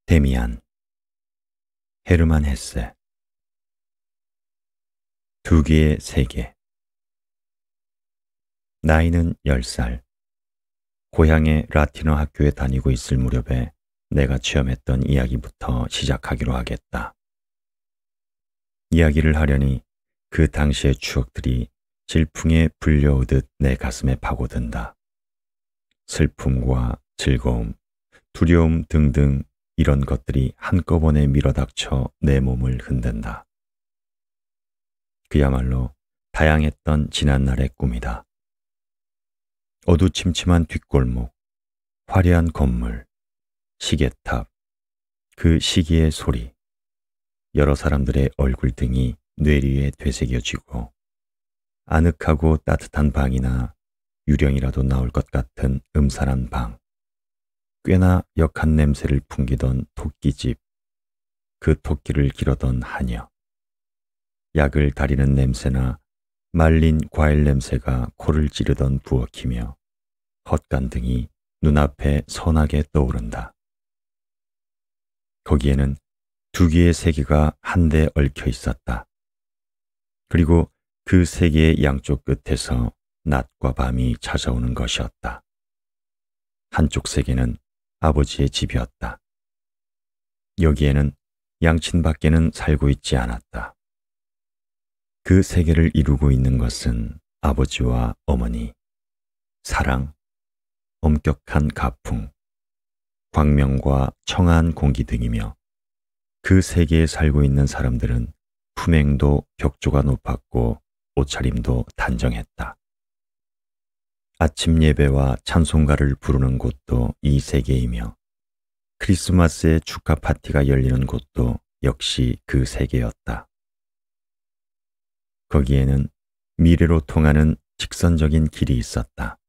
데미안, 헤르만 헤세. 두 개의 세계. 나이는 10살. 고향의 라틴어 학교에 다니고 있을 무렵에 내가 체험했던 이야기부터 시작하기로 하겠다. 이야기를 하려니 그 당시의 추억들이 질풍에 불려오듯 내 가슴에 파고든다. 슬픔과 즐거움, 두려움 등등 이런 것들이 한꺼번에 밀어닥쳐 내 몸을 흔든다. 그야말로 다양했던 지난날의 꿈이다. 어두침침한 뒷골목, 화려한 건물, 시계탑, 그 시계의 소리, 여러 사람들의 얼굴 등이 뇌리에 되새겨지고 아늑하고 따뜻한 방이나 유령이라도 나올 것 같은 음산한 방, 꽤나 역한 냄새를 풍기던 토끼집, 그 토끼를 기르던 하녀, 약을 다리는 냄새나 말린 과일 냄새가 코를 찌르던 부엌이며 헛간 등이 눈앞에 선하게 떠오른다. 거기에는 두 개의 세계가 한데 얽혀 있었다. 그리고 그 세계의 양쪽 끝에서 낮과 밤이 찾아오는 것이었다. 한쪽 세계는 아버지의 집이었다. 여기에는 양친밖에는 살고 있지 않았다. 그 세계를 이루고 있는 것은 아버지와 어머니, 사랑, 엄격한 가풍, 광명과 청아한 공기 등이며 그 세계에 살고 있는 사람들은 품행도 격조가 높았고 옷차림도 단정했다. 아침 예배와 찬송가를 부르는 곳도 이 세계이며 크리스마스의 축하 파티가 열리는 곳도 역시 그 세계였다. 거기에는 미래로 통하는 직선적인 길이 있었다.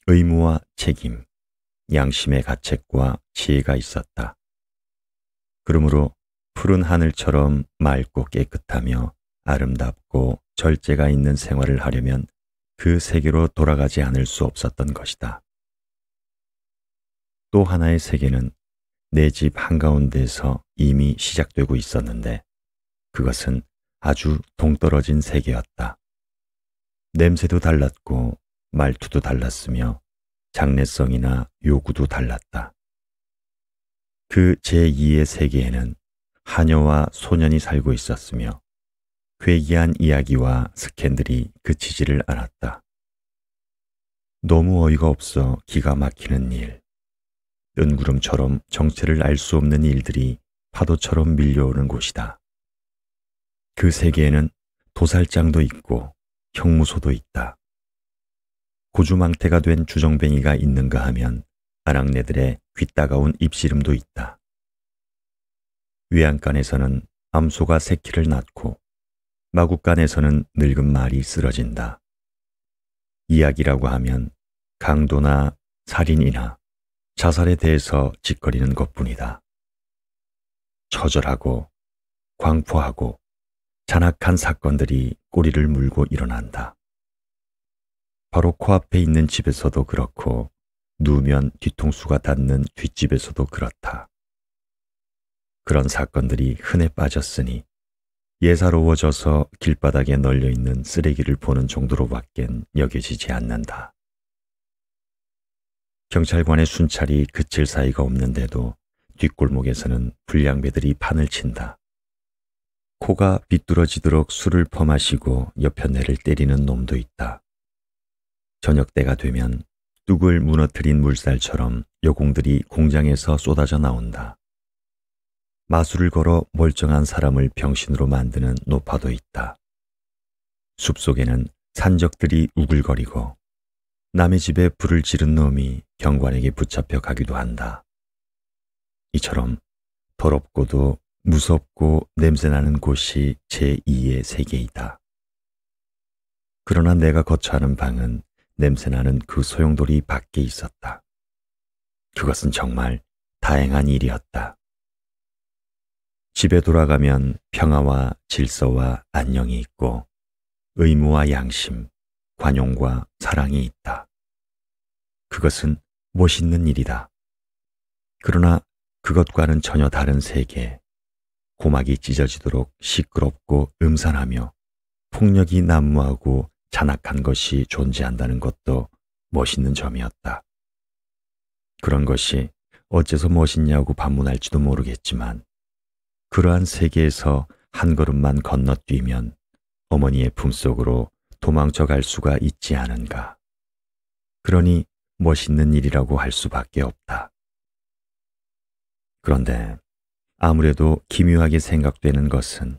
의무와 책임, 양심의 가책과 지혜가 있었다. 그러므로 푸른 하늘처럼 맑고 깨끗하며 아름답고 절제가 있는 생활을 하려면 그 세계로 돌아가지 않을 수 없었던 것이다. 또 하나의 세계는 내 집 한가운데에서 이미 시작되고 있었는데 그것은 아주 동떨어진 세계였다. 냄새도 달랐고 말투도 달랐으며 장래성이나 요구도 달랐다. 그 제2의 세계에는 하녀와 소년이 살고 있었으며 괴기한 이야기와 스캔들이 그치지를 않았다. 너무 어이가 없어 기가 막히는 일, 뜬구름처럼 정체를 알 수 없는 일들이 파도처럼 밀려오는 곳이다. 그 세계에는 도살장도 있고 형무소도 있다. 고주망태가 된 주정뱅이가 있는가 하면 아낙네들의 귀따가운 입씨름도 있다. 외양간에서는 암소가 새끼를 낳고 마구간에서는 늙은 말이 쓰러진다. 이야기라고 하면 강도나 살인이나 자살에 대해서 짓거리는 것뿐이다. 처절하고 광포하고 잔악한 사건들이 꼬리를 물고 일어난다. 바로 코앞에 있는 집에서도 그렇고 누우면 뒤통수가 닿는 뒷집에서도 그렇다. 그런 사건들이 흔해 빠졌으니 예사로워져서 길바닥에 널려있는 쓰레기를 보는 정도로밖엔 여겨지지 않는다. 경찰관의 순찰이 그칠 사이가 없는데도 뒷골목에서는 불량배들이 판을 친다. 코가 비뚤어지도록 술을 퍼마시고 옆편내를 때리는 놈도 있다. 저녁 때가 되면 뚝을 무너뜨린 물살처럼 여공들이 공장에서 쏟아져 나온다. 마술을 걸어 멀쩡한 사람을 병신으로 만드는 노파도 있다. 숲속에는 산적들이 우글거리고 남의 집에 불을 지른 놈이 경관에게 붙잡혀 가기도 한다. 이처럼 더럽고도 무섭고 냄새나는 곳이 제2의 세계이다. 그러나 내가 거처하는 방은 냄새나는 그 소용돌이 밖에 있었다. 그것은 정말 다행한 일이었다. 집에 돌아가면 평화와 질서와 안녕이 있고 의무와 양심, 관용과 사랑이 있다. 그것은 멋있는 일이다. 그러나 그것과는 전혀 다른 세계, 고막이 찢어지도록 시끄럽고 음산하며 폭력이 난무하고 잔악한 것이 존재한다는 것도 멋있는 점이었다. 그런 것이 어째서 멋있냐고 반문할지도 모르겠지만 그러한 세계에서 한 걸음만 건너뛰면 어머니의 품속으로 도망쳐 갈 수가 있지 않은가. 그러니 멋있는 일이라고 할 수밖에 없다. 그런데 아무래도 기묘하게 생각되는 것은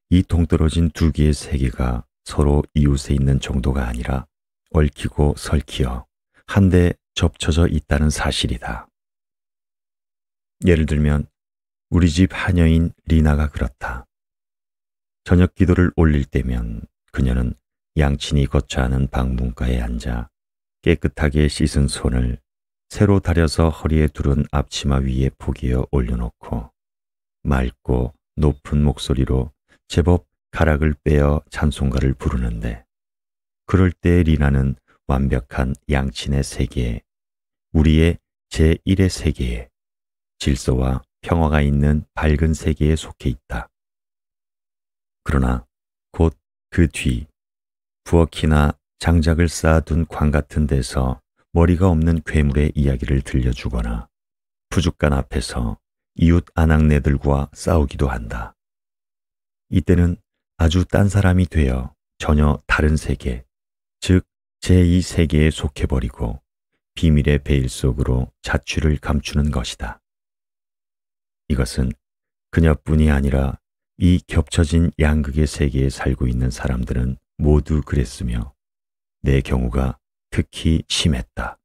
이 동떨어진 두 개의 세계가 서로 이웃에 있는 정도가 아니라 얽히고 설키어 한데 접쳐져 있다는 사실이다. 예를 들면 우리 집 하녀인 리나가 그렇다. 저녁 기도를 올릴 때면 그녀는 양친이 거처하는 방문가에 앉아 깨끗하게 씻은 손을 새로 다려서 허리에 두른 앞치마 위에 포개어 올려놓고 맑고 높은 목소리로 제법 가락을 빼어 찬송가를 부르는데 그럴 때 리나는 완벽한 양친의 세계에 우리의 제1의 세계에 질서와 평화가 있는 밝은 세계에 속해 있다. 그러나 곧 그 뒤 부엌이나 장작을 쌓아둔 관 같은 데서 머리가 없는 괴물의 이야기를 들려주거나 푸죽간 앞에서 이웃 아낙네들과 싸우기도 한다. 이때는 아주 딴 사람이 되어 전혀 다른 세계, 즉 제2세계에 속해버리고 비밀의 베일 속으로 자취를 감추는 것이다. 이것은 그녀뿐이 아니라 이 겹쳐진 양극의 세계에 살고 있는 사람들은 모두 그랬으며 내 경우가 특히 심했다.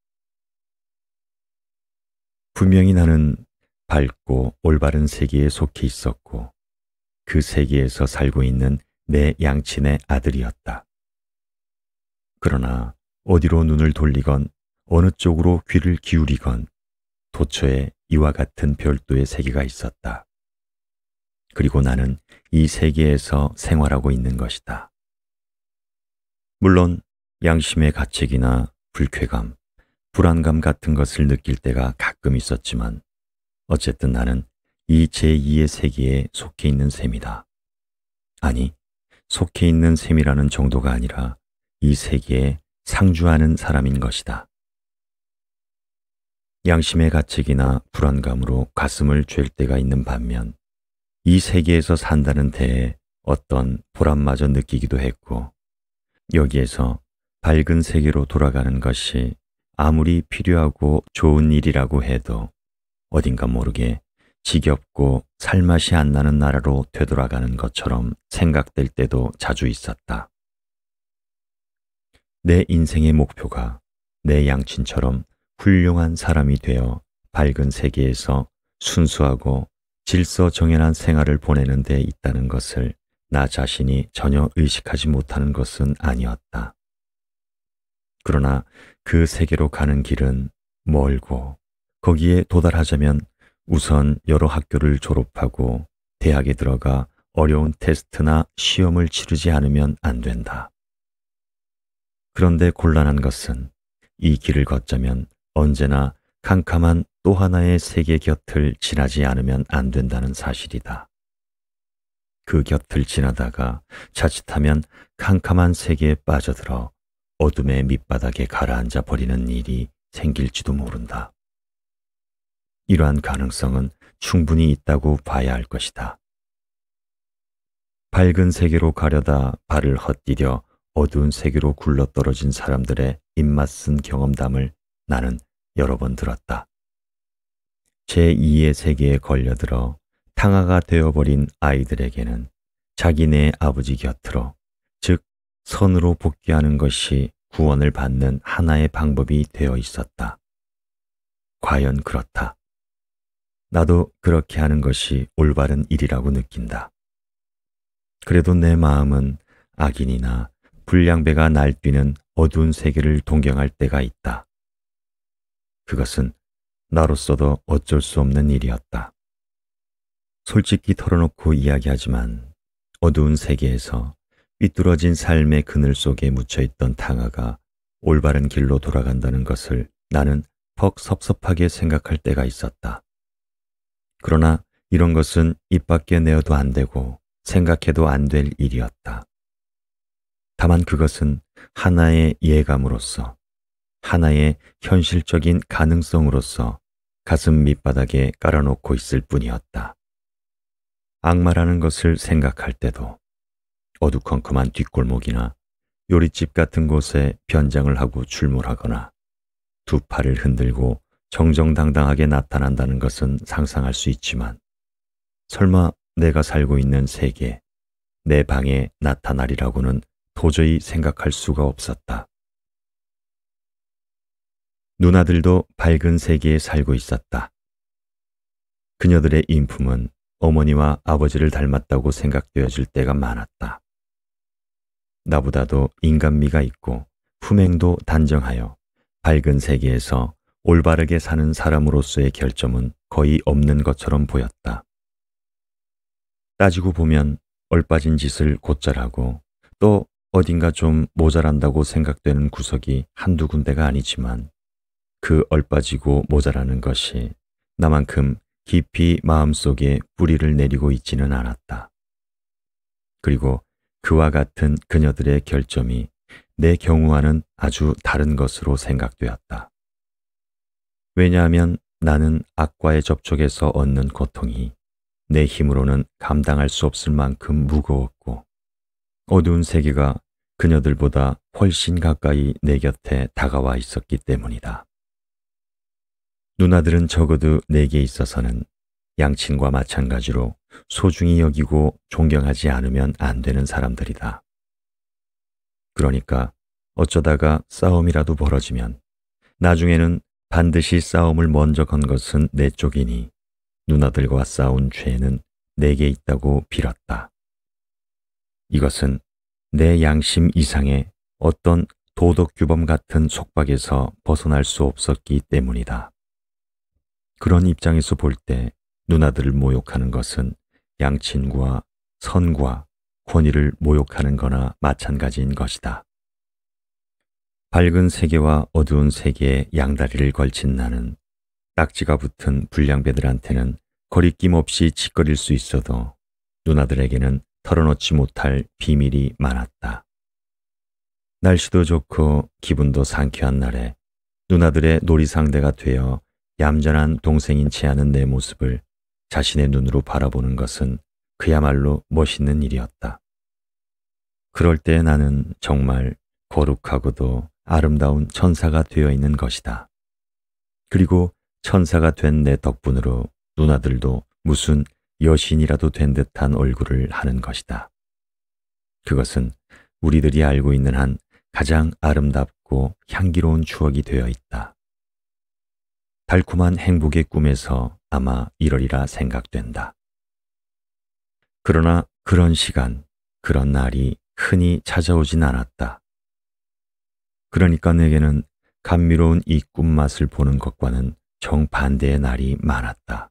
분명히 나는 밝고 올바른 세계에 속해 있었고 그 세계에서 살고 있는 내 양친의 아들이었다. 그러나 어디로 눈을 돌리건 어느 쪽으로 귀를 기울이건 도처에 이와 같은 별도의 세계가 있었다. 그리고 나는 이 세계에서 생활하고 있는 것이다. 물론 양심의 가책이나 불쾌감, 불안감 같은 것을 느낄 때가 가끔 있었지만 어쨌든 나는 이 제2의 세계에 속해 있는 셈이다. 아니, 속해 있는 셈이라는 정도가 아니라 이 세계에 상주하는 사람인 것이다. 양심의 가책이나 불안감으로 가슴을 잴 때가 있는 반면 이 세계에서 산다는 데에 어떤 보람마저 느끼기도 했고 여기에서 밝은 세계로 돌아가는 것이 아무리 필요하고 좋은 일이라고 해도 어딘가 모르게 지겹고 살맛이 안 나는 나라로 되돌아가는 것처럼 생각될 때도 자주 있었다. 내 인생의 목표가 내 양친처럼 훌륭한 사람이 되어 밝은 세계에서 순수하고 질서 정연한 생활을 보내는 데 있다는 것을 나 자신이 전혀 의식하지 못하는 것은 아니었다. 그러나 그 세계로 가는 길은 멀고 거기에 도달하자면 우선 여러 학교를 졸업하고 대학에 들어가 어려운 테스트나 시험을 치르지 않으면 안 된다. 그런데 곤란한 것은 이 길을 걷자면 언제나 캄캄한 또 하나의 세계 곁을 지나지 않으면 안 된다는 사실이다. 그 곁을 지나다가 자칫하면 캄캄한 세계에 빠져들어 어둠의 밑바닥에 가라앉아 버리는 일이 생길지도 모른다. 이러한 가능성은 충분히 있다고 봐야 할 것이다. 밝은 세계로 가려다 발을 헛디뎌 어두운 세계로 굴러떨어진 사람들의 입맛쓴 경험담을 나는 여러 번 들었다. 제2의 세계에 걸려들어 탕아가 되어버린 아이들에게는 자기네 아버지 곁으로, 즉 선으로 복귀하는 것이 구원을 받는 하나의 방법이 되어 있었다. 과연 그렇다. 나도 그렇게 하는 것이 올바른 일이라고 느낀다. 그래도 내 마음은 악인이나 불량배가 날뛰는 어두운 세계를 동경할 때가 있다. 그것은 나로서도 어쩔 수 없는 일이었다. 솔직히 털어놓고 이야기하지만 어두운 세계에서 삐뚤어진 삶의 그늘 속에 묻혀있던 탕아가 올바른 길로 돌아간다는 것을 나는 퍽 섭섭하게 생각할 때가 있었다. 그러나 이런 것은 입 밖에 내어도 안 되고 생각해도 안 될 일이었다. 다만 그것은 하나의 예감으로서, 하나의 현실적인 가능성으로서 가슴 밑바닥에 깔아놓고 있을 뿐이었다. 악마라는 것을 생각할 때도 어두컴컴한 뒷골목이나 요릿집 같은 곳에 변장을 하고 출몰하거나 두 팔을 흔들고 정정당당하게 나타난다는 것은 상상할 수 있지만 설마 내가 살고 있는 세계, 내 방에 나타나리라고는 도저히 생각할 수가 없었다. 누나들도 밝은 세계에 살고 있었다. 그녀들의 인품은 어머니와 아버지를 닮았다고 생각되어질 때가 많았다. 나보다도 인간미가 있고 품행도 단정하여 밝은 세계에서 올바르게 사는 사람으로서의 결점은 거의 없는 것처럼 보였다. 따지고 보면 얼빠진 짓을 곧잘 하고 또 어딘가 좀 모자란다고 생각되는 구석이 한두 군데가 아니지만 그 얼빠지고 모자라는 것이 나만큼 깊이 마음속에 뿌리를 내리고 있지는 않았다. 그리고 그와 같은 그녀들의 결점이 내 경우와는 아주 다른 것으로 생각되었다. 왜냐하면 나는 악과의 접촉에서 얻는 고통이 내 힘으로는 감당할 수 없을 만큼 무거웠고 어두운 세계가 그녀들보다 훨씬 가까이 내 곁에 다가와 있었기 때문이다. 누나들은 적어도 내게 있어서는 양친과 마찬가지로 소중히 여기고 존경하지 않으면 안 되는 사람들이다. 그러니까 어쩌다가 싸움이라도 벌어지면 나중에는 반드시 싸움을 먼저 건 것은 내 쪽이니 누나들과 싸운 죄는 내게 있다고 빌었다. 이것은 내 양심 이상의 어떤 도덕규범 같은 속박에서 벗어날 수 없었기 때문이다. 그런 입장에서 볼 때 누나들을 모욕하는 것은 양친과 선과 권위를 모욕하는 거나 마찬가지인 것이다. 밝은 세계와 어두운 세계에 양다리를 걸친 나는 딱지가 붙은 불량배들한테는 거리낌 없이 짓거릴 수 있어도 누나들에게는 털어놓지 못할 비밀이 많았다. 날씨도 좋고 기분도 상쾌한 날에 누나들의 놀이상대가 되어 얌전한 동생인 채 하는 내 모습을 자신의 눈으로 바라보는 것은 그야말로 멋있는 일이었다. 그럴 때 나는 정말 거룩하고도 아름다운 천사가 되어 있는 것이다. 그리고 천사가 된 내 덕분으로 누나들도 무슨 여신이라도 된 듯한 얼굴을 하는 것이다. 그것은 우리들이 알고 있는 한 가장 아름답고 향기로운 추억이 되어 있다. 달콤한 행복의 꿈에서 아마 이러리라 생각된다. 그러나 그런 시간, 그런 날이 흔히 찾아오진 않았다. 그러니까 내게는 감미로운 이 꿈맛을 보는 것과는 정반대의 날이 많았다.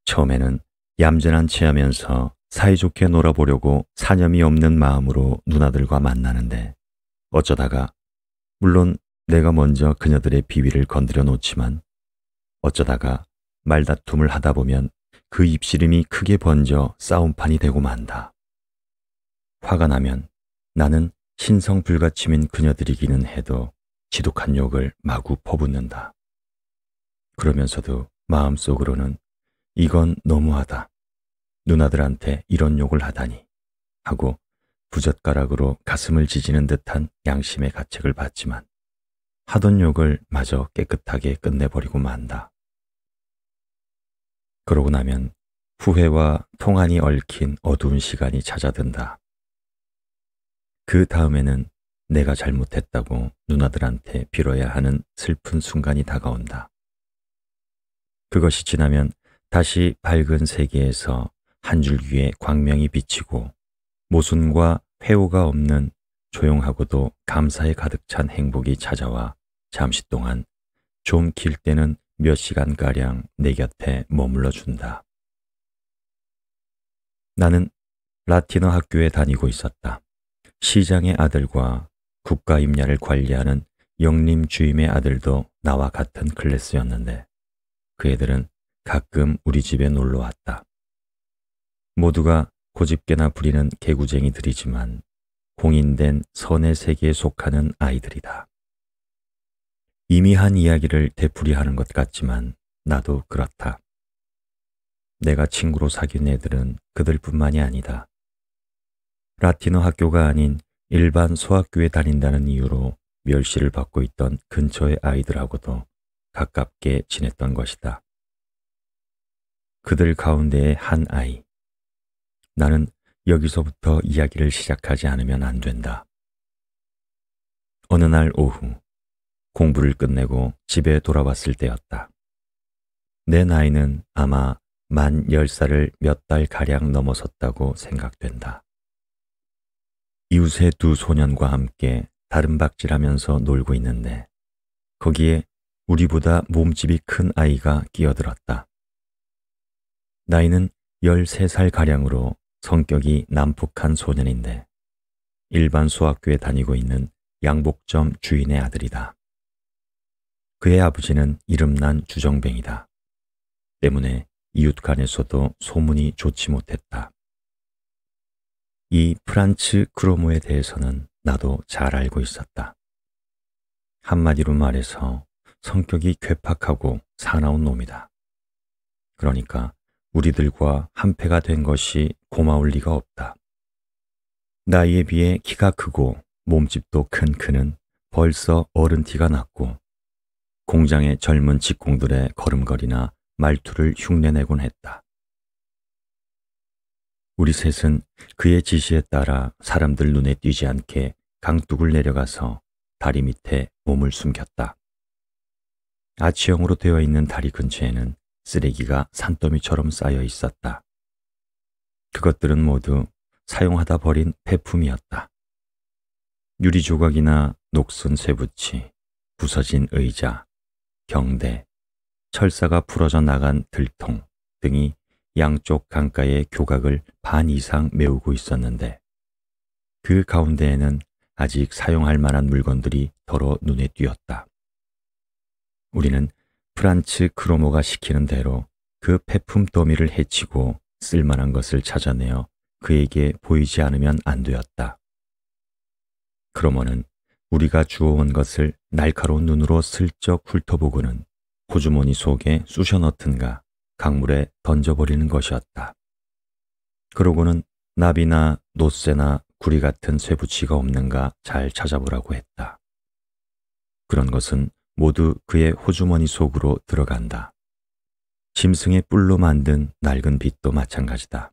처음에는 얌전한 채 하면서 사이좋게 놀아보려고 사념이 없는 마음으로 누나들과 만나는데 어쩌다가 물론 내가 먼저 그녀들의 비위를 건드려 놓지만 어쩌다가 말다툼을 하다 보면 그 입씨름이 크게 번져 싸움판이 되고 만다. 화가 나면 나는 신성불가침인 그녀들이기는 해도 지독한 욕을 마구 퍼붓는다. 그러면서도 마음속으로는 이건 너무하다. 누나들한테 이런 욕을 하다니 하고 부젓가락으로 가슴을 지지는 듯한 양심의 가책을 받지만 하던 욕을 마저 깨끗하게 끝내버리고 만다. 그러고 나면 후회와 통한이 얽힌 어두운 시간이 찾아든다. 그 다음에는 내가 잘못했다고 누나들한테 빌어야 하는 슬픈 순간이 다가온다. 그것이 지나면 다시 밝은 세계에서 한 줄기의 광명이 비치고 모순과 회오가 없는 조용하고도 감사에 가득 찬 행복이 찾아와 잠시 동안 좀 길 때는 몇 시간가량 내 곁에 머물러 준다. 나는 라틴어 학교에 다니고 있었다. 시장의 아들과 국가임야를 관리하는 영림 주임의 아들도 나와 같은 클래스였는데 그 애들은 가끔 우리 집에 놀러 왔다. 모두가 고집게나 부리는 개구쟁이들이지만 공인된 선의 세계에 속하는 아이들이다. 이미 한 이야기를 되풀이하는 것 같지만 나도 그렇다. 내가 친구로 사귄 애들은 그들뿐만이 아니다. 라틴어 학교가 아닌 일반 소학교에 다닌다는 이유로 멸시를 받고 있던 근처의 아이들하고도 가깝게 지냈던 것이다. 그들 가운데의 한 아이. 나는 여기서부터 이야기를 시작하지 않으면 안 된다. 어느 날 오후 공부를 끝내고 집에 돌아왔을 때였다. 내 나이는 아마 만 10살을 몇 달 가량 넘어섰다고 생각된다. 이웃의 두 소년과 함께 다름박질하면서 놀고 있는데 거기에 우리보다 몸집이 큰 아이가 끼어들었다. 나이는 13살 가량으로 성격이 난폭한 소년인데 일반 소학교에 다니고 있는 양복점 주인의 아들이다. 그의 아버지는 이름난 주정뱅이다. 때문에 이웃 간에서도 소문이 좋지 못했다. 이 프란츠 크로모에 대해서는 나도 잘 알고 있었다. 한마디로 말해서 성격이 괴팍하고 사나운 놈이다. 그러니까 우리들과 한패가 된 것이 고마울 리가 없다. 나이에 비해 키가 크고 몸집도 큰 그는 벌써 어른 티가 났고 공장의 젊은 직공들의 걸음걸이나 말투를 흉내내곤 했다. 우리 셋은 그의 지시에 따라 사람들 눈에 띄지 않게 강둑을 내려가서 다리 밑에 몸을 숨겼다. 아치형으로 되어 있는 다리 근처에는 쓰레기가 산더미처럼 쌓여 있었다. 그것들은 모두 사용하다 버린 폐품이었다. 유리 조각이나 녹슨 쇠붙이, 부서진 의자, 경대, 철사가 부러져 나간 들통 등이 양쪽 강가의 교각을 반 이상 메우고 있었는데 그 가운데에는 아직 사용할 만한 물건들이 더러 눈에 띄었다. 우리는 프란츠 크로모가 시키는 대로 그 폐품 더미를 해치고 쓸만한 것을 찾아내어 그에게 보이지 않으면 안 되었다. 크로모는 우리가 주워온 것을 날카로운 눈으로 슬쩍 훑어보고는 호주머니 속에 쑤셔 넣든가 강물에 던져버리는 것이었다. 그러고는 나비나 노쇠나 구리 같은 쇠붙이가 없는가 잘 찾아보라고 했다. 그런 것은 모두 그의 호주머니 속으로 들어간다. 짐승의 뿔로 만든 낡은 빗도 마찬가지다.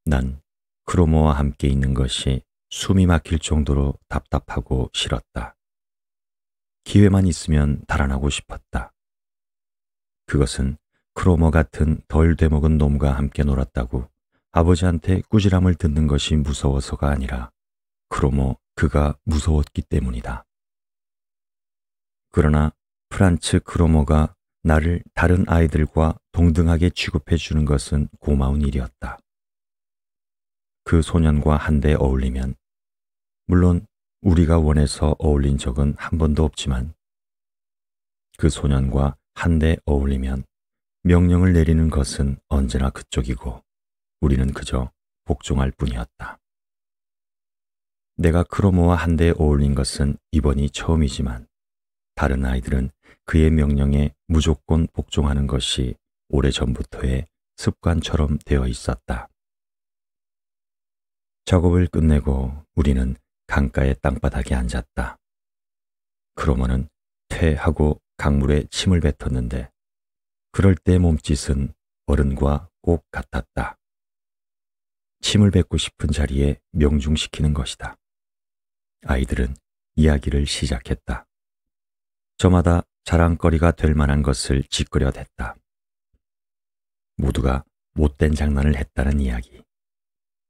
난 크로모와 함께 있는 것이 숨이 막힐 정도로 답답하고 싫었다. 기회만 있으면 달아나고 싶었다. 그것은 크로모 같은 덜 되먹은 놈과 함께 놀았다고 아버지한테 꾸지람을 듣는 것이 무서워서가 아니라 크로모 그가 무서웠기 때문이다. 그러나 프란츠 크로모가 나를 다른 아이들과 동등하게 취급해 주는 것은 고마운 일이었다. 그 소년과 한데 어울리면, 물론 우리가 원해서 어울린 적은 한 번도 없지만 그 소년과 한데 어울리면 명령을 내리는 것은 언제나 그쪽이고 우리는 그저 복종할 뿐이었다. 내가 크로모와 한데 어울린 것은 이번이 처음이지만 다른 아이들은 그의 명령에 무조건 복종하는 것이 오래전부터의 습관처럼 되어 있었다. 작업을 끝내고 우리는 강가의 땅바닥에 앉았다. 크로모는 퇴하고 강물에 침을 뱉었는데 그럴 때 몸짓은 어른과 꼭 같았다. 침을 뱉고 싶은 자리에 명중시키는 것이다. 아이들은 이야기를 시작했다. 저마다 자랑거리가 될 만한 것을 짓거려댔다. 모두가 못된 장난을 했다는 이야기.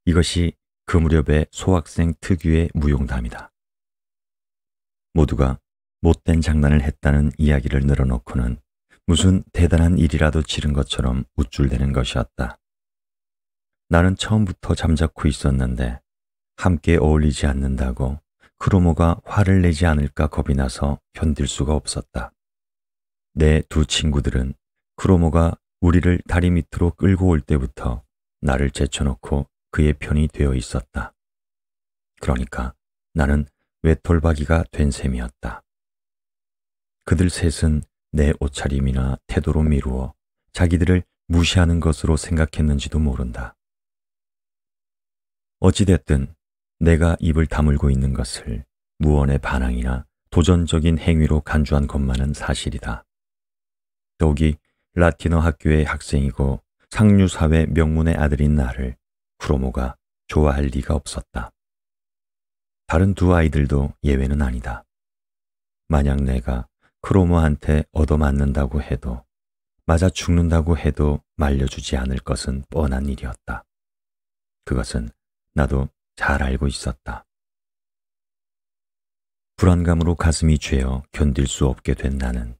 이것이 그 무렵의 소학생 특유의 무용담이다. 모두가 못된 장난을 했다는 이야기를 늘어놓고는 무슨 대단한 일이라도 지른 것처럼 우쭐대는 것이었다. 나는 처음부터 잠자코 있었는데 함께 어울리지 않는다고 크로모가 화를 내지 않을까 겁이 나서 견딜 수가 없었다. 내 두 친구들은 크로모가 우리를 다리 밑으로 끌고 올 때부터 나를 제쳐놓고 그의 편이 되어 있었다. 그러니까 나는 외톨박이가 된 셈이었다. 그들 셋은 내 옷차림이나 태도로 미루어 자기들을 무시하는 것으로 생각했는지도 모른다. 어찌됐든 내가 입을 다물고 있는 것을 무언의 반항이나 도전적인 행위로 간주한 것만은 사실이다. 더욱이 라틴어 학교의 학생이고 상류사회 명문의 아들인 나를 크로모가 좋아할 리가 없었다. 다른 두 아이들도 예외는 아니다. 만약 내가 크로모한테 얻어맞는다고 해도, 맞아 죽는다고 해도 말려주지 않을 것은 뻔한 일이었다. 그것은 나도 잘 알고 있었다. 불안감으로 가슴이 죄어 견딜 수 없게 된 나는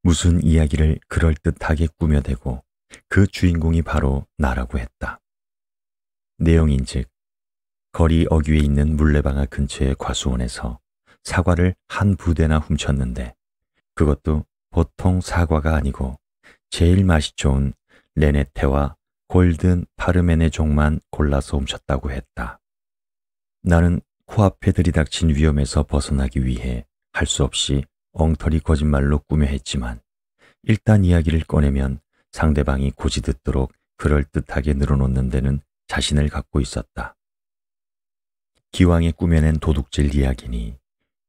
무슨 이야기를 그럴듯하게 꾸며대고 그 주인공이 바로 나라고 했다. 내용인즉 거리 어귀에 있는 물레방아 근처의 과수원에서 사과를 한 부대나 훔쳤는데 그것도 보통 사과가 아니고 제일 맛이 좋은 레네테와 골든 파르메네 종만 골라서 훔쳤다고 했다. 나는 코앞에 들이닥친 위험에서 벗어나기 위해 할 수 없이 엉터리 거짓말로 꾸며 했지만 일단 이야기를 꺼내면 상대방이 고지듣도록 그럴듯하게 늘어놓는 데는 자신을 갖고 있었다. 기왕에 꾸며낸 도둑질 이야기니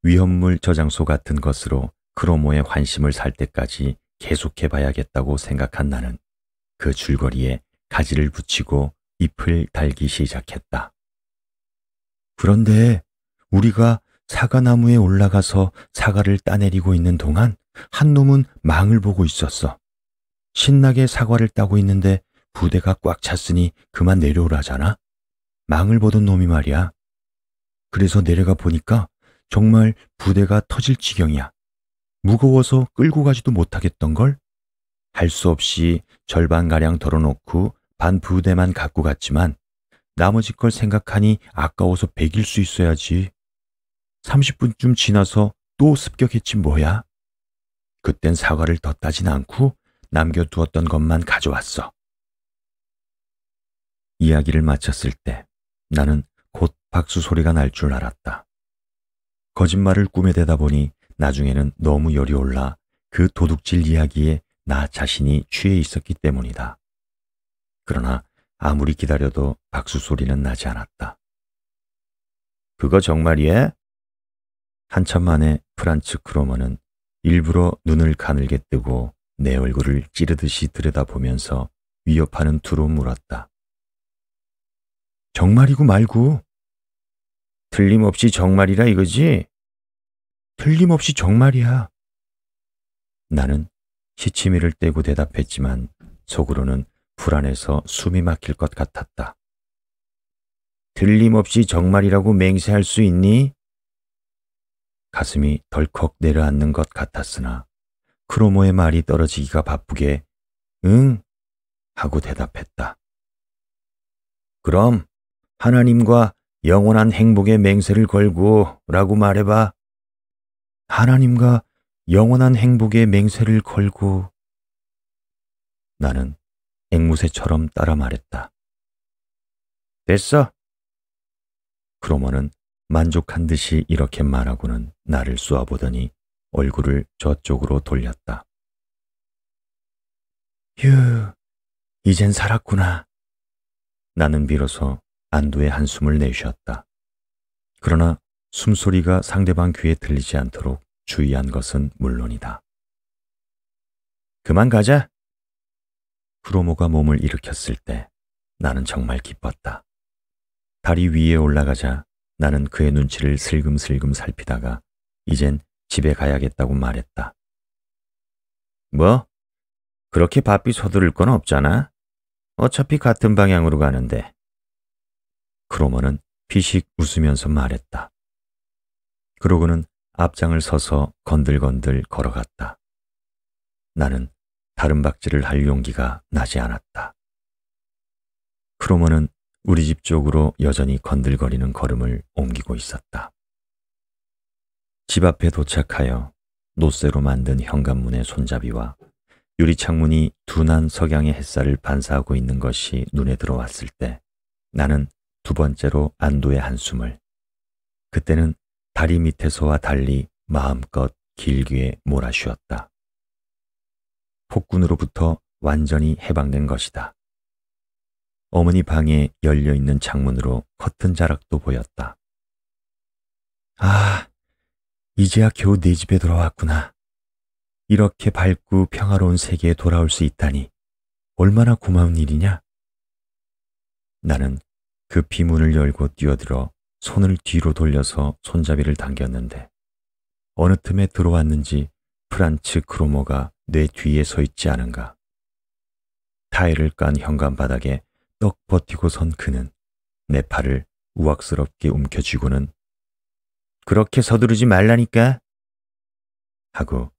위험물 저장소 같은 것으로 크로모의 환심을 살 때까지 계속해봐야겠다고 생각한 나는 그 줄거리에 가지를 붙이고 잎을 달기 시작했다. 그런데 우리가 사과나무에 올라가서 사과를 따내리고 있는 동안 한 놈은 망을 보고 있었어. 신나게 사과를 따고 있는데 부대가 꽉 찼으니 그만 내려오라잖아. 망을 보던 놈이 말이야. 그래서 내려가 보니까 정말 부대가 터질 지경이야. 무거워서 끌고 가지도 못하겠던걸? 할 수 없이 절반가량 덜어놓고 반 부대만 갖고 갔지만 나머지 걸 생각하니 아까워서 배길 수 있어야지. 30분쯤 지나서 또 습격했지 뭐야. 그땐 사과를 더 따진 않고 남겨두었던 것만 가져왔어. 이야기를 마쳤을 때 나는 곧 박수 소리가 날 줄 알았다. 거짓말을 꾸며대다 보니 나중에는 너무 열이 올라 그 도둑질 이야기에 나 자신이 취해 있었기 때문이다. 그러나 아무리 기다려도 박수 소리는 나지 않았다. 그거 정말이야? 한참 만에 프란츠 크로머는 일부러 눈을 가늘게 뜨고 내 얼굴을 찌르듯이 들여다보면서 위협하는 투로 물었다. 정말이고 말고. 틀림없이 정말이라 이거지? 틀림없이 정말이야. 나는 시치미를 떼고 대답했지만 속으로는 불안해서 숨이 막힐 것 같았다. 틀림없이 정말이라고 맹세할 수 있니? 가슴이 덜컥 내려앉는 것 같았으나 크로모의 말이 떨어지기가 바쁘게 응 하고 대답했다. 그럼 하나님과 영원한 행복의 맹세를 걸고 라고 말해봐. 하나님과 영원한 행복의 맹세를 걸고. 나는 앵무새처럼 따라 말했다. 됐어. 크로머는 만족한 듯이 이렇게 말하고는 나를 쏘아보더니 얼굴을 저쪽으로 돌렸다. 휴, 이젠 살았구나. 나는 비로소 안도의 한숨을 내쉬었다. 그러나 숨소리가 상대방 귀에 들리지 않도록 주의한 것은 물론이다. 그만 가자. 크로모가 몸을 일으켰을 때 나는 정말 기뻤다. 다리 위에 올라가자 나는 그의 눈치를 슬금슬금 살피다가 이젠 집에 가야겠다고 말했다. 뭐? 그렇게 바삐 서두를 건 없잖아. 어차피 같은 방향으로 가는데. 크로머는 피식 웃으면서 말했다. 그러고는 앞장을 서서 건들건들 걸어갔다. 나는 다른 박질을 할 용기가 나지 않았다. 크로머는 우리 집 쪽으로 여전히 건들거리는 걸음을 옮기고 있었다. 집 앞에 도착하여 노쇠로 만든 현관문의 손잡이와 유리창문이 둔한 석양의 햇살을 반사하고 있는 것이 눈에 들어왔을 때 나는 두 번째로 안도의 한숨을, 그때는 다리 밑에서와 달리 마음껏 길게 몰아쉬었다. 폭군으로부터 완전히 해방된 것이다. 어머니 방에 열려있는 창문으로 커튼 자락도 보였다. 아, 이제야 겨우 내 집에 돌아왔구나. 이렇게 밝고 평화로운 세계에 돌아올 수 있다니 얼마나 고마운 일이냐? 나는 급히 문을 열고 뛰어들어 손을 뒤로 돌려서 손잡이를 당겼는데 어느 틈에 들어왔는지 프란츠 크로모가 내 뒤에 서 있지 않은가. 타일을 깐 현관 바닥에 떡 버티고 선 그는 내 팔을 우악스럽게 움켜쥐고는 그렇게 서두르지 말라니까 하고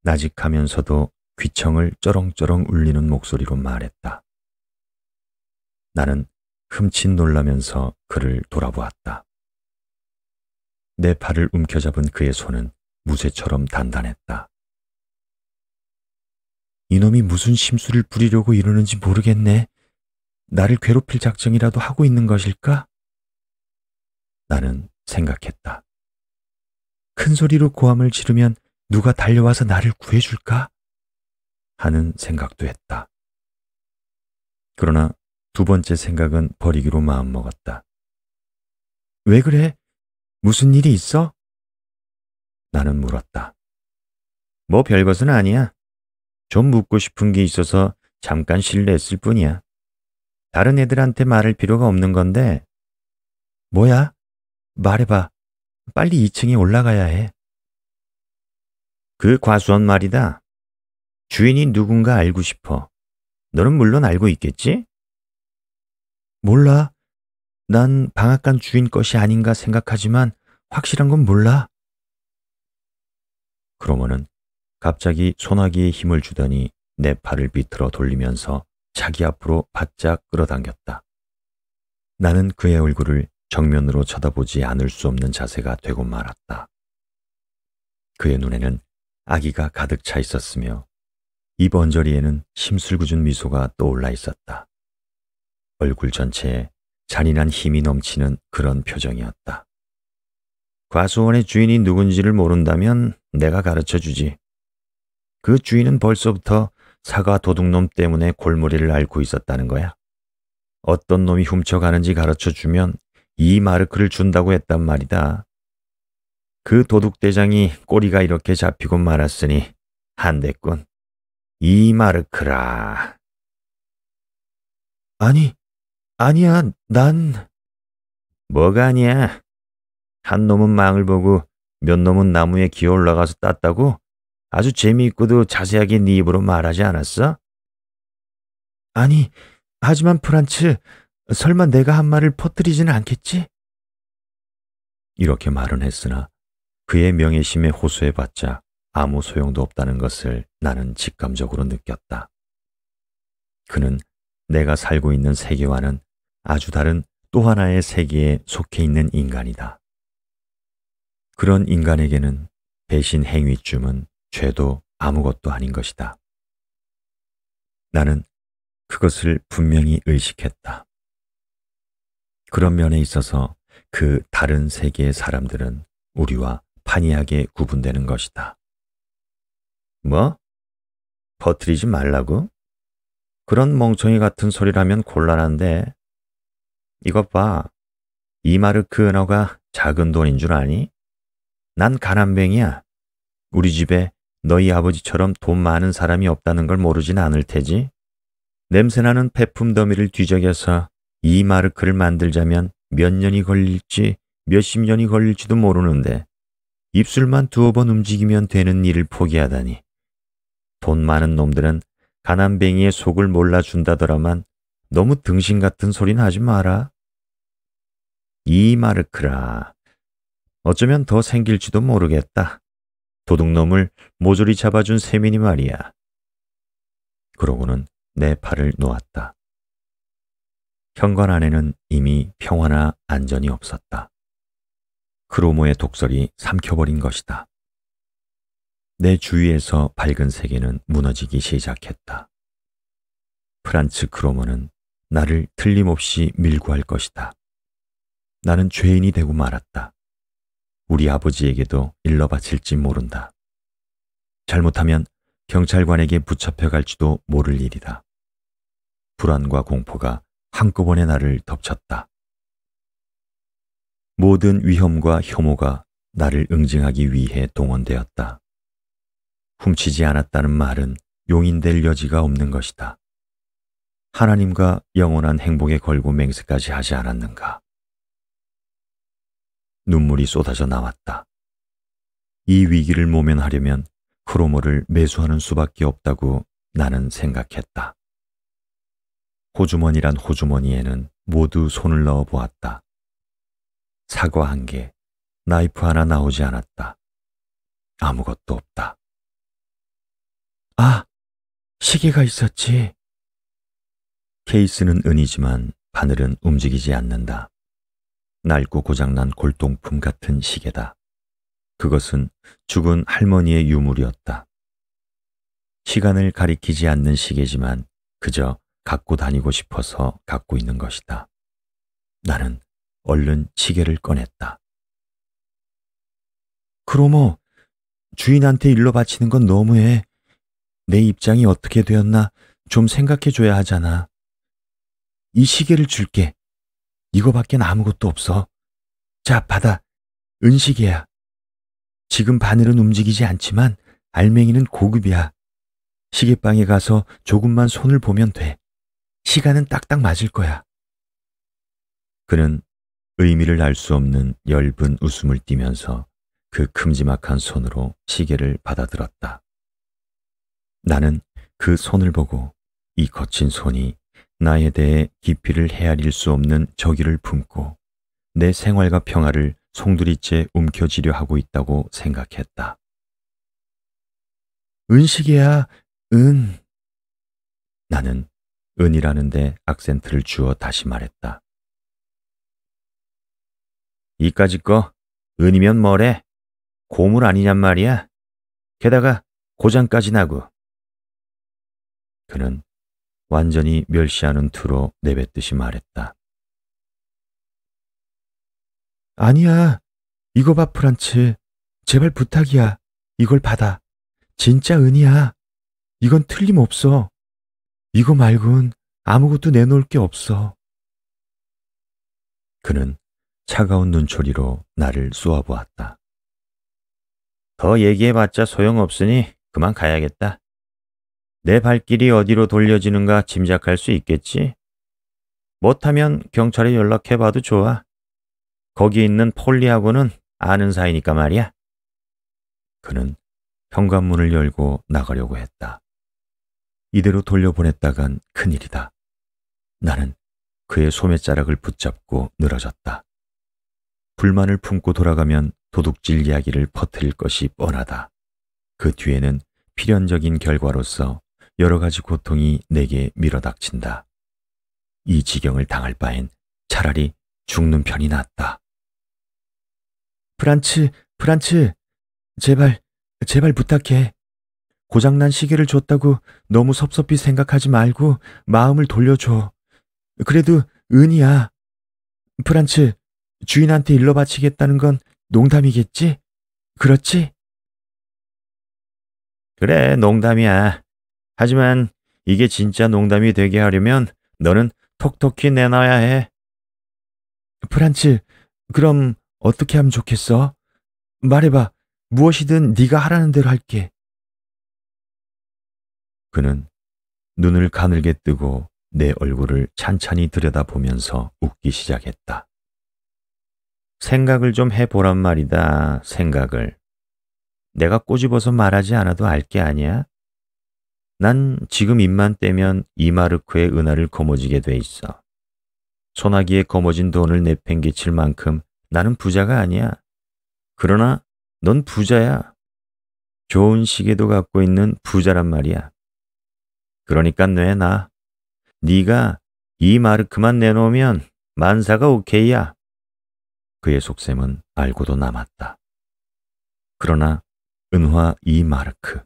나직하면서도 귀청을 쩌렁쩌렁 울리는 목소리로 말했다. 나는 흠칫 놀라면서 그를 돌아보았다. 내 팔을 움켜잡은 그의 손은 무쇠처럼 단단했다. 이놈이 무슨 심술을 부리려고 이러는지 모르겠네. 나를 괴롭힐 작정이라도 하고 있는 것일까? 나는 생각했다. 큰 소리로 고함을 지르면 누가 달려와서 나를 구해줄까? 하는 생각도 했다. 그러나 두 번째 생각은 버리기로 마음먹었다. 왜 그래? 무슨 일이 있어? 나는 물었다. 뭐 별것은 아니야. 좀 묻고 싶은 게 있어서 잠깐 실례했을 뿐이야. 다른 애들한테 말할 필요가 없는 건데. 뭐야? 말해봐. 빨리 2층에 올라가야 해. 그 과수원 말이다. 주인이 누군가 알고 싶어. 너는 물론 알고 있겠지? 몰라. 난 방앗간 주인 것이 아닌가 생각하지만 확실한 건 몰라. 크로모는 갑자기 소나기에 힘을 주더니 내 팔을 비틀어 돌리면서 자기 앞으로 바짝 끌어당겼다. 나는 그의 얼굴을 정면으로 쳐다보지 않을 수 없는 자세가 되고 말았다. 그의 눈에는 아기가 가득 차 있었으며 입 언저리에는 심술궂은 미소가 떠올라 있었다. 얼굴 전체에 잔인한 힘이 넘치는 그런 표정이었다. 과수원의 주인이 누군지를 모른다면 내가 가르쳐 주지. 그 주인은 벌써부터 사과 도둑놈 때문에 골머리를 앓고 있었다는 거야. 어떤 놈이 훔쳐가는지 가르쳐 주면 이 마르크를 준다고 했단 말이다. 그 도둑대장이 꼬리가 이렇게 잡히고 말았으니 안 됐군. 이 마르크라. 아니야, 난... 뭐가 아니야. 한 놈은 망을 보고 몇 놈은 나무에 기어 올라가서 땄다고 아주 재미있고도 자세하게 네 입으로 말하지 않았어? 아니, 하지만 프란츠, 설마 내가 한 말을 퍼뜨리지는 않겠지? 이렇게 말은 했으나 그의 명예심에 호소해봤자 아무 소용도 없다는 것을 나는 직감적으로 느꼈다. 그는 내가 살고 있는 세계와는 아주 다른 또 하나의 세계에 속해 있는 인간이다. 그런 인간에게는 배신 행위쯤은 죄도 아무것도 아닌 것이다. 나는 그것을 분명히 의식했다. 그런 면에 있어서 그 다른 세계의 사람들은 우리와 판이하게 구분되는 것이다. 뭐? 퍼뜨리지 말라고? 그런 멍청이 같은 소리라면 곤란한데. 이것 봐. 이 마르크 은어가 작은 돈인 줄 아니? 난 가난뱅이야. 우리 집에 너희 아버지처럼 돈 많은 사람이 없다는 걸 모르진 않을 테지. 냄새나는 폐품 더미를 뒤적여서 이 마르크를 만들자면 몇 년이 걸릴지 몇십 년이 걸릴지도 모르는데 입술만 두어 번 움직이면 되는 일을 포기하다니. 돈 많은 놈들은 가난뱅이의 속을 몰라준다더라만 너무 등신 같은 소리는 하지 마라. 이 마르크라. 어쩌면 더 생길지도 모르겠다. 도둑놈을 모조리 잡아준 세민이 말이야. 그러고는 내 팔을 놓았다. 현관 안에는 이미 평화나 안전이 없었다. 크로모의 독설이 삼켜버린 것이다. 내 주위에서 밝은 세계는 무너지기 시작했다. 프란츠 크로머는 나를 틀림없이 밀고 할 것이다. 나는 죄인이 되고 말았다. 우리 아버지에게도 일러 바칠지 모른다. 잘못하면 경찰관에게 붙잡혀 갈지도 모를 일이다. 불안과 공포가 한꺼번에 나를 덮쳤다. 모든 위험과 혐오가 나를 응징하기 위해 동원되었다. 훔치지 않았다는 말은 용인될 여지가 없는 것이다. 하나님과 영원한 행복에 걸고 맹세까지 하지 않았는가. 눈물이 쏟아져 나왔다. 이 위기를 모면하려면 크로모를 매수하는 수밖에 없다고 나는 생각했다. 호주머니란 호주머니에는 모두 손을 넣어 보았다. 사과 한 개, 나이프 하나 나오지 않았다. 아무것도 없다. 아, 시계가 있었지. 케이스는 은이지만 바늘은 움직이지 않는다. 낡고 고장난 골동품 같은 시계다. 그것은 죽은 할머니의 유물이었다. 시간을 가리키지 않는 시계지만 그저 갖고 다니고 싶어서 갖고 있는 것이다. 나는 얼른 시계를 꺼냈다. 크로모, 주인한테 일러 바치는 건 너무해. 내 입장이 어떻게 되었나 좀 생각해줘야 하잖아. 이 시계를 줄게. 이거밖엔 아무것도 없어. 자, 받아. 은시계야. 지금 바늘은 움직이지 않지만 알맹이는 고급이야. 시계방에 가서 조금만 손을 보면 돼. 시간은 딱딱 맞을 거야. 그는 의미를 알 수 없는 엷은 웃음을 띠면서 그 큼지막한 손으로 시계를 받아들었다. 나는 그 손을 보고 이 거친 손이 나에 대해 깊이를 헤아릴 수 없는 적의를 품고 내 생활과 평화를 송두리째 움켜쥐려 하고 있다고 생각했다. 은시계야, 은. 나는 은이라는데 악센트를 주어 다시 말했다. 이까짓 거 은이면 뭐래? 고물 아니냔 말이야. 게다가 고장까지 나고. 그는 완전히 멸시하는 투로 내뱉듯이 말했다. 아니야. 이거 봐, 프란츠. 제발 부탁이야. 이걸 받아. 진짜 은이야. 이건 틀림없어. 이거 말곤 아무것도 내놓을 게 없어. 그는 차가운 눈초리로 나를 쏘아보았다. 더 얘기해봤자 소용없으니 그만 가야겠다. 내 발길이 어디로 돌려지는가 짐작할 수 있겠지? 못하면 경찰에 연락해봐도 좋아. 거기 있는 폴리하고는 아는 사이니까 말이야. 그는 현관문을 열고 나가려고 했다. 이대로 돌려보냈다간 큰일이다. 나는 그의 소매자락을 붙잡고 늘어졌다. 불만을 품고 돌아가면 도둑질 이야기를 퍼뜨릴 것이 뻔하다. 그 뒤에는 필연적인 결과로서 여러 가지 고통이 내게 밀어닥친다. 이 지경을 당할 바엔 차라리 죽는 편이 낫다. 프란츠, 제발 부탁해. 고장난 시계를 줬다고 너무 섭섭히 생각하지 말고 마음을 돌려줘. 그래도 은이야. 프란츠, 주인한테 일러 바치겠다는 건 농담이겠지? 그렇지? 그래, 농담이야. 하지만 이게 진짜 농담이 되게 하려면 너는 톡톡히 내놔야 해. 프란츠, 그럼 어떻게 하면 좋겠어? 말해봐. 무엇이든 네가 하라는 대로 할게. 그는 눈을 가늘게 뜨고 내 얼굴을 찬찬히 들여다보면서 웃기 시작했다. 생각을 좀 해보란 말이다. 생각을. 내가 꼬집어서 말하지 않아도 알 게 아니야? 난 지금 입만 떼면 이마르크의 은하를 거머쥐게 돼 있어. 소나기에 거머쥔 돈을 내팽개칠 만큼 나는 부자가 아니야. 그러나 넌 부자야. 좋은 시계도 갖고 있는 부자란 말이야. 그러니까 내놔. 네가 이 마르크만 내놓으면 만사가 오케이야. 그의 속셈은 알고도 남았다. 그러나 은화 2마르크.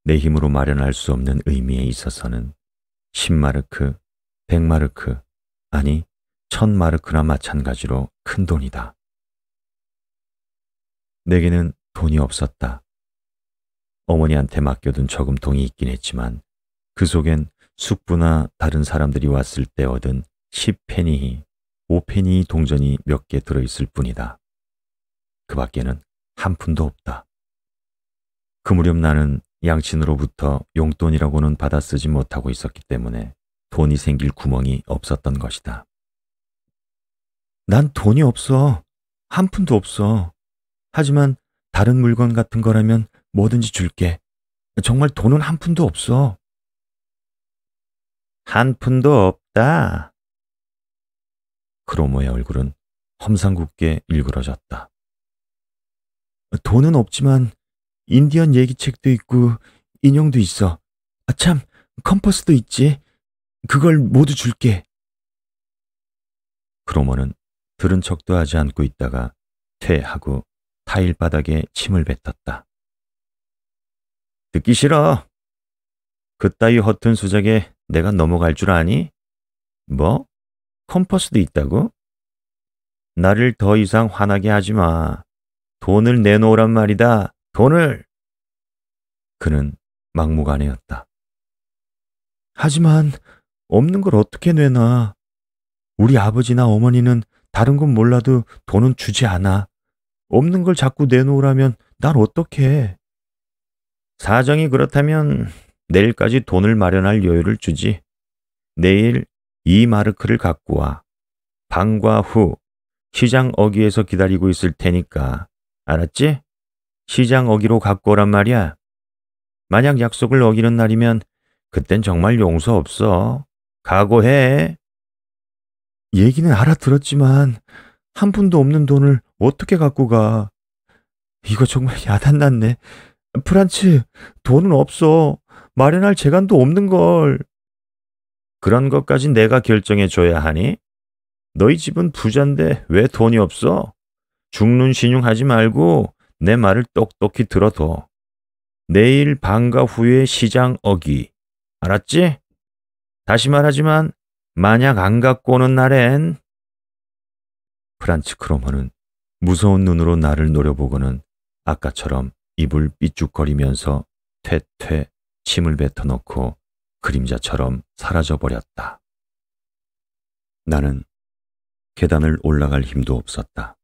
내 힘으로 마련할 수 없는 의미에 있어서는 10마르크, 100마르크, 아니 1000마르크나 마찬가지로 큰 돈이다. 내게는 돈이 없었다. 어머니한테 맡겨둔 저금통이 있긴 했지만 그 속엔 숙부나 다른 사람들이 왔을 때 얻은 10페니, 5페니 동전이 몇 개 들어있을 뿐이다. 그 밖에는 한 푼도 없다. 그 무렵 나는 양친으로부터 용돈이라고는 받아 쓰지 못하고 있었기 때문에 돈이 생길 구멍이 없었던 것이다. 난 돈이 없어. 한 푼도 없어. 하지만 다른 물건 같은 거라면 뭐든지 줄게. 정말 돈은 한 푼도 없어. 한 푼도 없다. 크로모의 얼굴은 험상궂게 일그러졌다. 돈은 없지만 인디언 얘기책도 있고 인형도 있어. 아 참, 컴퍼스도 있지. 그걸 모두 줄게. 크로모는 들은 척도 하지 않고 있다가 퇴하고 타일 바닥에 침을 뱉었다. 듣기 싫어. 그따위 허튼 수작에 내가 넘어갈 줄 아니? 뭐? 컴퍼스도 있다고? 나를 더 이상 화나게 하지 마. 돈을 내놓으란 말이다. 돈을! 그는 막무가내였다. 하지만 없는 걸 어떻게 내놔? 우리 아버지나 어머니는 다른 건 몰라도 돈은 주지 않아. 없는 걸 자꾸 내놓으라면 난 어떡해? 사정이 그렇다면 내일까지 돈을 마련할 여유를 주지. 내일 2마르크를 갖고 와. 방과 후 시장 어귀에서 기다리고 있을 테니까. 알았지? 시장 어귀로 갖고 오란 말이야. 만약 약속을 어기는 날이면 그땐 정말 용서 없어. 각오해. 얘기는 알아들었지만 한 푼도 없는 돈을 어떻게 갖고 가? 이거 정말 야단났네. 프란츠, 돈은 없어. 마련할 재간도 없는 걸. 그런 것까지 내가 결정해 줘야 하니? 너희 집은 부잔데 왜 돈이 없어? 죽는 신용하지 말고 내 말을 똑똑히 들어둬. 내일 방과 후에 시장 어기. 알았지? 다시 말하지만 만약 안 갖고 오는 날엔 프란츠 크로머는 무서운 눈으로 나를 노려보고는 아까처럼 입을 삐죽거리면서 퇴퇴 침을 뱉어놓고 그림자처럼 사라져버렸다. 나는 계단을 올라갈 힘도 없었다.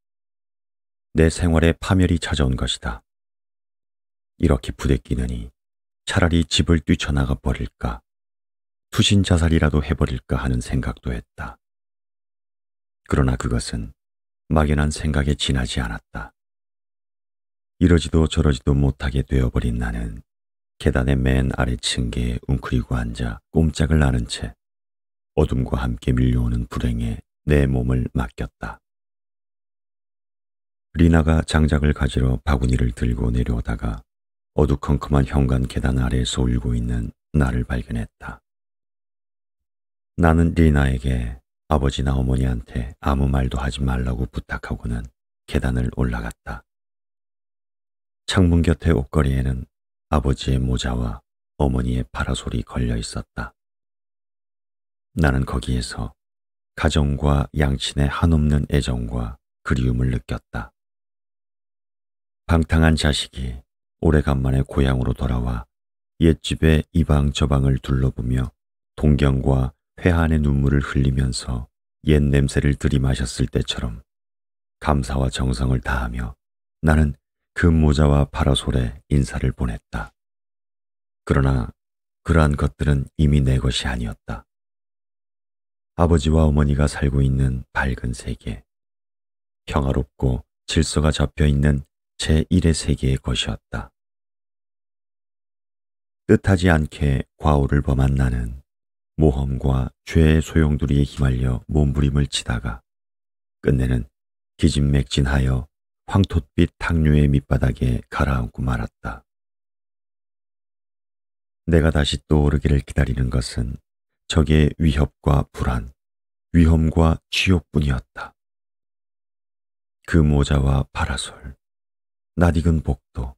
내 생활에 파멸이 찾아온 것이다. 이렇게 부대끼느니 차라리 집을 뛰쳐나가 버릴까, 투신 자살이라도 해버릴까 하는 생각도 했다. 그러나 그것은 막연한 생각에 지나지 않았다. 이러지도 저러지도 못하게 되어버린 나는 계단의 맨 아래 층계에 웅크리고 앉아 꼼짝을 않은 채 어둠과 함께 밀려오는 불행에 내 몸을 맡겼다. 리나가 장작을 가지러 바구니를 들고 내려오다가 어두컴컴한 현관 계단 아래에서 울고 있는 나를 발견했다. 나는 리나에게 아버지나 어머니한테 아무 말도 하지 말라고 부탁하고는 계단을 올라갔다. 창문 곁의 옷걸이에는 아버지의 모자와 어머니의 파라솔이 걸려 있었다. 나는 거기에서 가정과 양친의 한없는 애정과 그리움을 느꼈다. 방탕한 자식이 오래간만에 고향으로 돌아와 옛집의 이방 저방을 둘러보며 동경과 회한의 눈물을 흘리면서 옛 냄새를 들이마셨을 때처럼 감사와 정성을 다하며 나는 그 모자와 파라솔에 인사를 보냈다. 그러나 그러한 것들은 이미 내 것이 아니었다. 아버지와 어머니가 살고 있는 밝은 세계, 평화롭고 질서가 잡혀있는 제1의 세계의 것이었다. 뜻하지 않게 과오를 범한 나는 모험과 죄의 소용돌이에 휘말려 몸부림을 치다가 끝내는 기진맥진하여 황토빛 탕류의 밑바닥에 가라앉고 말았다. 내가 다시 떠오르기를 기다리는 것은 적의 위협과 불안, 위험과 지옥뿐이었다. 그 모자와 파라솔, 낯익은 복도,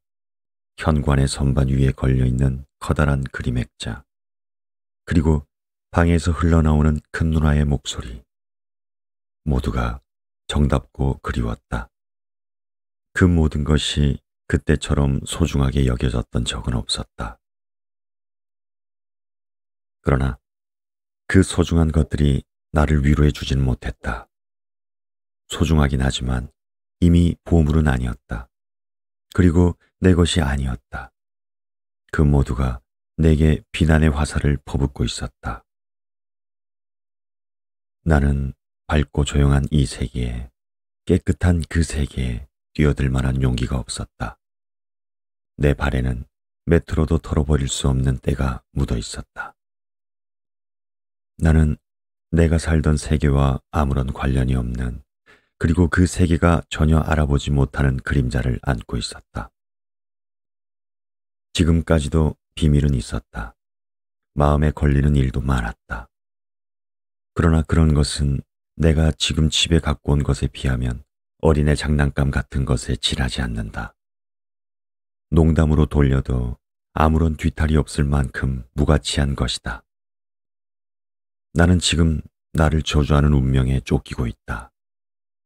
현관의 선반 위에 걸려있는 커다란 그림 액자, 그리고 방에서 흘러나오는 큰 누나의 목소리. 모두가 정답고 그리웠다. 그 모든 것이 그때처럼 소중하게 여겨졌던 적은 없었다. 그러나 그 소중한 것들이 나를 위로해 주진 못했다. 소중하긴 하지만 이미 보물은 아니었다. 그리고 내 것이 아니었다. 그 모두가 내게 비난의 화살을 퍼붓고 있었다. 나는 밝고 조용한 이 세계에, 깨끗한 그 세계에 뛰어들 만한 용기가 없었다. 내 발에는 메트로도 털어버릴 수 없는 때가 묻어 있었다. 나는 내가 살던 세계와 아무런 관련이 없는, 그리고 그 세계가 전혀 알아보지 못하는 그림자를 안고 있었다. 지금까지도 비밀은 있었다. 마음에 걸리는 일도 많았다. 그러나 그런 것은 내가 지금 집에 갖고 온 것에 비하면 어린애 장난감 같은 것에 지나지 않는다. 농담으로 돌려도 아무런 뒤탈이 없을 만큼 무가치한 것이다. 나는 지금 나를 저주하는 운명에 쫓기고 있다.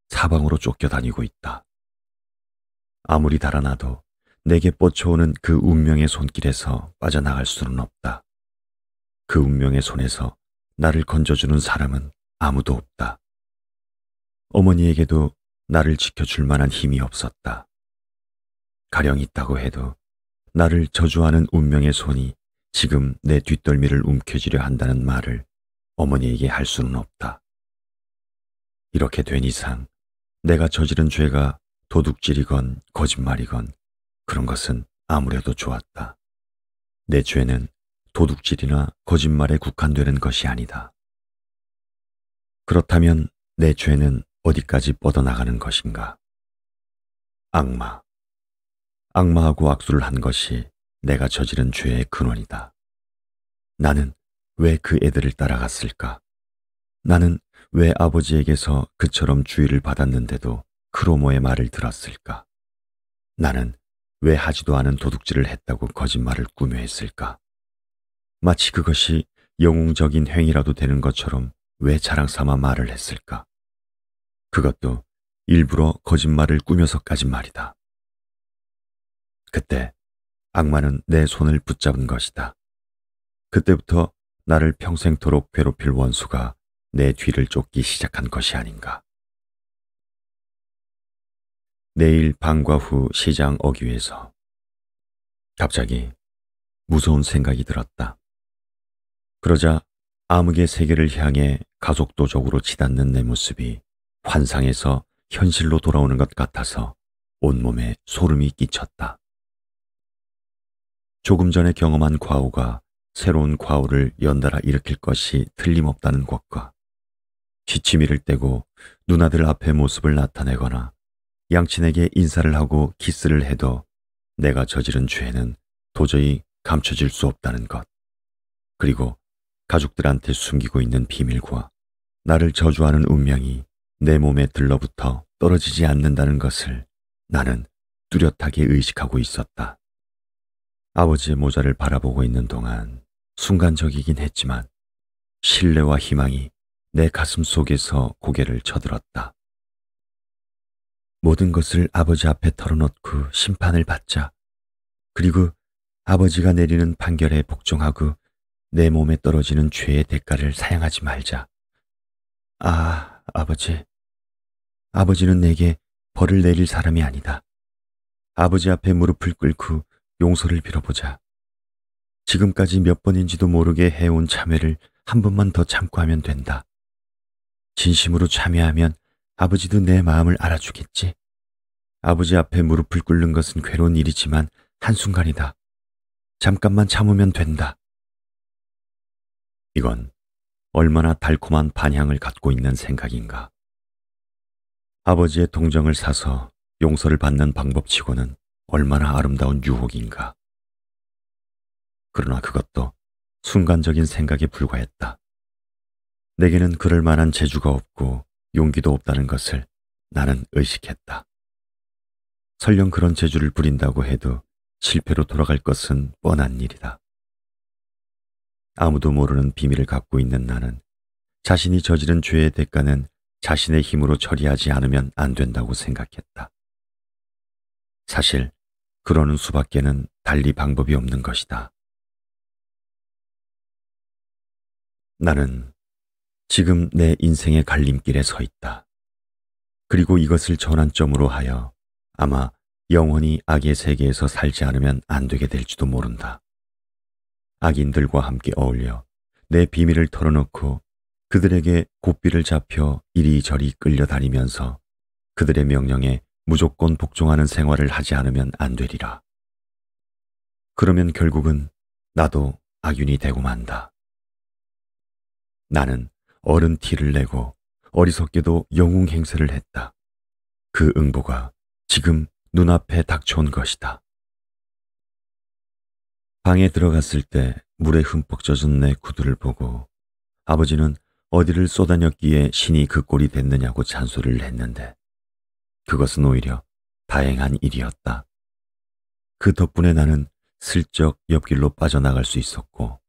사방으로 쫓겨다니고 있다. 아무리 달아나도 내게 뻗쳐오는 그 운명의 손길에서 빠져나갈 수는 없다. 그 운명의 손에서 나를 건져주는 사람은 아무도 없다. 어머니에게도 나를 지켜줄 만한 힘이 없었다. 가령 있다고 해도 나를 저주하는 운명의 손이 지금 내 뒷덜미를 움켜쥐려 한다는 말을 어머니에게 할 수는 없다. 이렇게 된 이상 내가 저지른 죄가 도둑질이건 거짓말이건 그런 것은 아무래도 좋았다. 내 죄는 도둑질이나 거짓말에 국한되는 것이 아니다. 그렇다면 내 죄는 어디까지 뻗어나가는 것인가? 악마하고 악수를 한 것이 내가 저지른 죄의 근원이다. 나는 왜 그 애들을 따라갔을까? 나는 왜 아버지에게서 그처럼 주의를 받았는데도 크로모의 말을 들었을까? 나는 왜 하지도 않은 도둑질을 했다고 거짓말을 꾸며 했을까? 마치 그것이 영웅적인 행위라도 되는 것처럼 왜 자랑 삼아 말을 했을까? 그것도 일부러 거짓말을 꾸며서까지 말이다. 그때 악마는 내 손을 붙잡은 것이다. 그때부터 나를 평생토록 괴롭힐 원수가 내 뒤를 쫓기 시작한 것이 아닌가. 내일 방과 후 시장 어귀에서 갑자기 무서운 생각이 들었다. 그러자 암흑의 세계를 향해 가속도적으로 치닫는 내 모습이 환상에서 현실로 돌아오는 것 같아서 온몸에 소름이 끼쳤다. 조금 전에 경험한 과오가 새로운 과오를 연달아 일으킬 것이 틀림없다는 것과 시치미를 떼고 누나들 앞에 모습을 나타내거나 양친에게 인사를 하고 키스를 해도 내가 저지른 죄는 도저히 감춰질 수 없다는 것, 그리고 가족들한테 숨기고 있는 비밀과 나를 저주하는 운명이 내 몸에 들러붙어 떨어지지 않는다는 것을 나는 뚜렷하게 의식하고 있었다. 아버지의 모자를 바라보고 있는 동안 순간적이긴 했지만 신뢰와 희망이 내 가슴 속에서 고개를 쳐들었다. 모든 것을 아버지 앞에 털어놓고 심판을 받자. 그리고 아버지가 내리는 판결에 복종하고 내 몸에 떨어지는 죄의 대가를 사양하지 말자. 아, 아버지. 아버지는 내게 벌을 내릴 사람이 아니다. 아버지 앞에 무릎을 꿇고 용서를 빌어보자. 지금까지 몇 번인지도 모르게 해온 참회를 한 번만 더 참고 하면 된다. 진심으로 참회하면 아버지도 내 마음을 알아주겠지. 아버지 앞에 무릎을 꿇는 것은 괴로운 일이지만 한순간이다. 잠깐만 참으면 된다. 이건 얼마나 달콤한 반향을 갖고 있는 생각인가. 아버지의 동정을 사서 용서를 받는 방법치고는 얼마나 아름다운 유혹인가. 그러나 그것도 순간적인 생각에 불과했다. 내게는 그럴 만한 재주가 없고 용기도 없다는 것을 나는 의식했다. 설령 그런 재주를 부린다고 해도 실패로 돌아갈 것은 뻔한 일이다. 아무도 모르는 비밀을 갖고 있는 나는 자신이 저지른 죄의 대가는 자신의 힘으로 처리하지 않으면 안 된다고 생각했다. 사실 그러는 수밖에는 달리 방법이 없는 것이다. 나는 지금 내 인생의 갈림길에 서 있다. 그리고 이것을 전환점으로 하여 아마 영원히 악의 세계에서 살지 않으면 안 되게 될지도 모른다. 악인들과 함께 어울려 내 비밀을 털어놓고 그들에게 고삐를 잡혀 이리저리 끌려다니면서 그들의 명령에 무조건 복종하는 생활을 하지 않으면 안 되리라. 그러면 결국은 나도 악인이 되고 만다. 나는 어른 티를 내고 어리석게도 영웅 행세를 했다. 그 응보가 지금 눈앞에 닥쳐온 것이다. 방에 들어갔을 때 물에 흠뻑 젖은 내 구두를 보고 아버지는 어디를 쏘다녔기에 신이 그 꼴이 됐느냐고 잔소리를 했는데 그것은 오히려 다행한 일이었다. 그 덕분에 나는 슬쩍 옆길로 빠져나갈 수 있었고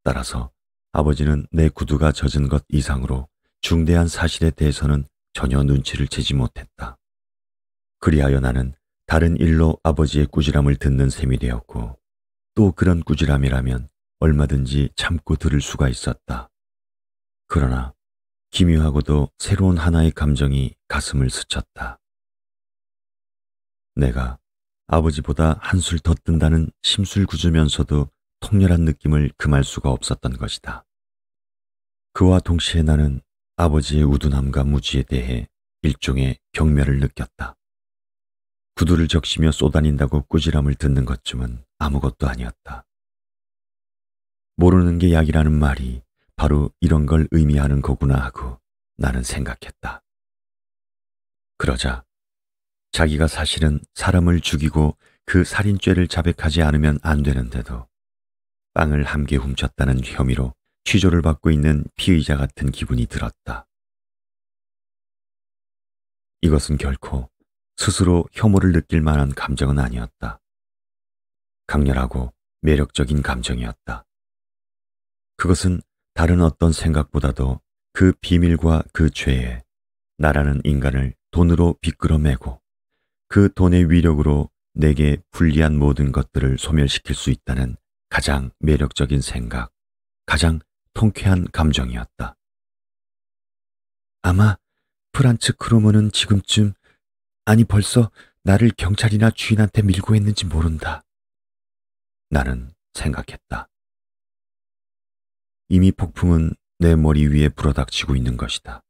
따라서 아버지는 내 구두가 젖은 것 이상으로 중대한 사실에 대해서는 전혀 눈치를 채지 못했다. 그리하여 나는 다른 일로 아버지의 꾸지람을 듣는 셈이 되었고 또 그런 꾸지람이라면 얼마든지 참고 들을 수가 있었다. 그러나 기묘하고도 새로운 하나의 감정이 가슴을 스쳤다. 내가 아버지보다 한술 더 뜬다는 심술궂으면서도 통렬한 느낌을 금할 수가 없었던 것이다. 그와 동시에 나는 아버지의 우둔함과 무지에 대해 일종의 경멸을 느꼈다. 구두를 적시며 쏘다닌다고 꾸지람을 듣는 것쯤은 아무것도 아니었다. 모르는 게 약이라는 말이 바로 이런 걸 의미하는 거구나 하고 나는 생각했다. 그러자 자기가 사실은 사람을 죽이고 그 살인죄를 자백하지 않으면 안 되는데도 빵을 함께 훔쳤다는 혐의로 취조를 받고 있는 피의자 같은 기분이 들었다. 이것은 결코 스스로 혐오를 느낄 만한 감정은 아니었다. 강렬하고 매력적인 감정이었다. 그것은 다른 어떤 생각보다도 그 비밀과 그 죄에 나라는 인간을 돈으로 비끌어매고 그 돈의 위력으로 내게 불리한 모든 것들을 소멸시킬 수 있다는 가장 매력적인 생각, 가장 통쾌한 감정이었다. 아마 프란츠 크루머는 지금쯤, 아니 벌써 나를 경찰이나 주인한테 밀고 했는지 모른다. 나는 생각했다. 이미 폭풍은 내 머리 위에 불어닥치고 있는 것이다.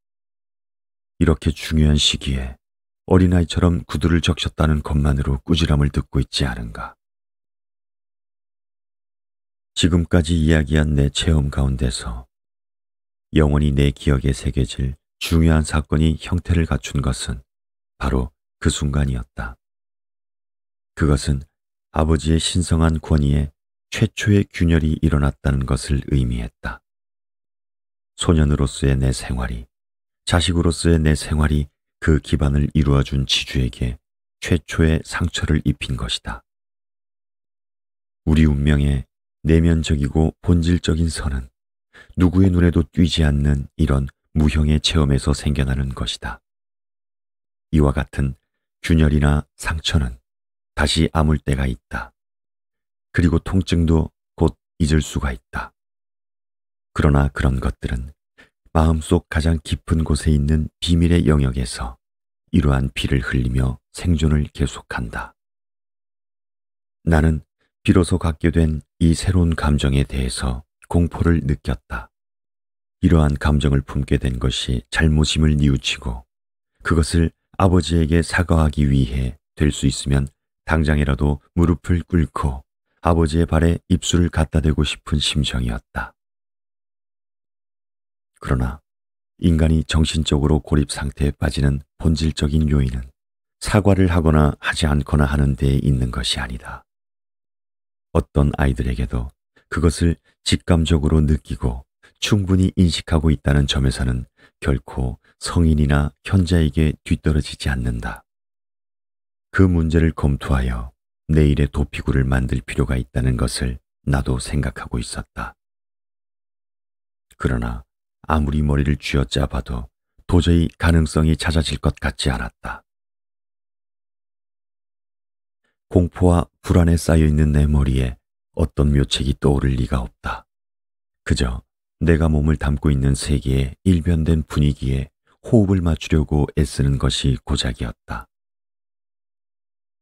이렇게 중요한 시기에 어린아이처럼 구두를 적셨다는 것만으로 꾸지람을 듣고 있지 않은가. 지금까지 이야기한 내 체험 가운데서 영원히 내 기억에 새겨질 중요한 사건이 형태를 갖춘 것은 바로 그 순간이었다. 그것은 아버지의 신성한 권위에 최초의 균열이 일어났다는 것을 의미했다. 소년으로서의 내 생활이, 자식으로서의 내 생활이 그 기반을 이루어준 지주에게 최초의 상처를 입힌 것이다. 우리 운명의 내면적이고 본질적인 선은 누구의 눈에도 띄지 않는 이런 무형의 체험에서 생겨나는 것이다. 이와 같은 균열이나 상처는 다시 아물 때가 있다. 그리고 통증도 곧 잊을 수가 있다. 그러나 그런 것들은 마음속 가장 깊은 곳에 있는 비밀의 영역에서 이러한 피를 흘리며 생존을 계속한다. 나는 비로소 갖게 된 이 새로운 감정에 대해서 공포를 느꼈다. 이러한 감정을 품게 된 것이 잘못임을 뉘우치고 그것을 아버지에게 사과하기 위해 될 수 있으면 당장이라도 무릎을 꿇고 아버지의 발에 입술을 갖다 대고 싶은 심정이었다. 그러나 인간이 정신적으로 고립 상태에 빠지는 본질적인 요인은 사과를 하거나 하지 않거나 하는 데에 있는 것이 아니다. 어떤 아이들에게도 그것을 직감적으로 느끼고 충분히 인식하고 있다는 점에서는 결코 성인이나 현자에게 뒤떨어지지 않는다. 그 문제를 검토하여 내일의 도피구를 만들 필요가 있다는 것을 나도 생각하고 있었다. 그러나 아무리 머리를 쥐어짜봐도 도저히 가능성이 찾아질 것 같지 않았다. 공포와 불안에 쌓여있는 내 머리에 어떤 묘책이 떠오를 리가 없다. 그저 내가 몸을 담고 있는 세계의 일변된 분위기에 호흡을 맞추려고 애쓰는 것이 고작이었다.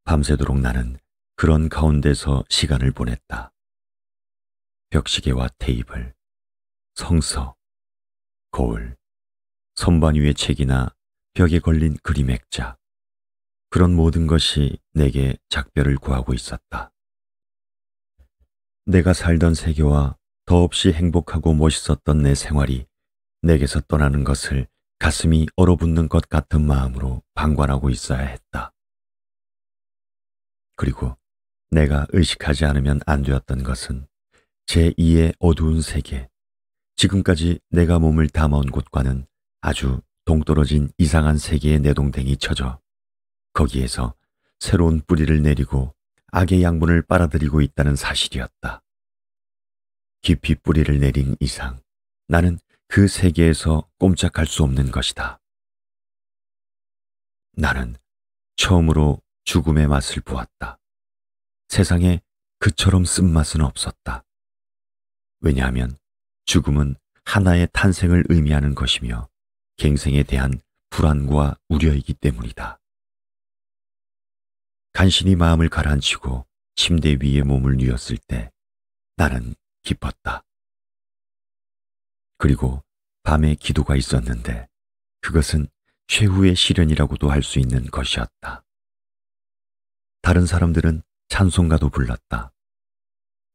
밤새도록 나는 그런 가운데서 시간을 보냈다. 벽시계와 테이블, 성서, 거울, 선반 위의 책이나 벽에 걸린 그림 액자, 그런 모든 것이 내게 작별을 구하고 있었다. 내가 살던 세계와 더없이 행복하고 멋있었던 내 생활이 내게서 떠나는 것을 가슴이 얼어붙는 것 같은 마음으로 방관하고 있어야 했다. 그리고 내가 의식하지 않으면 안 되었던 것은 제2의 어두운 세계, 지금까지 내가 몸을 담아온 곳과는 아주 동떨어진 이상한 세계에 내동댕이 쳐져 거기에서 새로운 뿌리를 내리고 악의 양분을 빨아들이고 있다는 사실이었다. 깊이 뿌리를 내린 이상 나는 그 세계에서 꼼짝할 수 없는 것이다. 나는 처음으로 죽음의 맛을 보았다. 세상에 그처럼 쓴맛은 없었다. 왜냐하면 죽음은 하나의 탄생을 의미하는 것이며 갱생에 대한 불안과 우려이기 때문이다. 간신히 마음을 가라앉히고 침대 위에 몸을 뉘었을 때 나는 기뻤다. 그리고 밤에 기도가 있었는데 그것은 최후의 시련이라고도 할 수 있는 것이었다. 다른 사람들은 찬송가도 불렀다.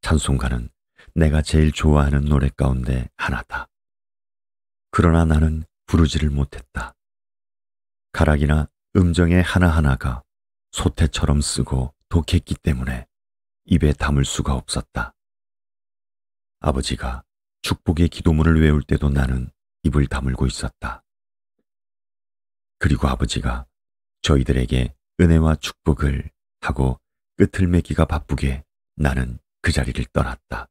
찬송가는 내가 제일 좋아하는 노래 가운데 하나다. 그러나 나는 부르지를 못했다. 가락이나 음정의 하나하나가 소태처럼 쓰고 독했기 때문에 입에 담을 수가 없었다. 아버지가 축복의 기도문을 외울 때도 나는 입을 다물고 있었다. 그리고 아버지가 저희들에게 은혜와 축복을 하고 끝을 맺기가 바쁘게 나는 그 자리를 떠났다.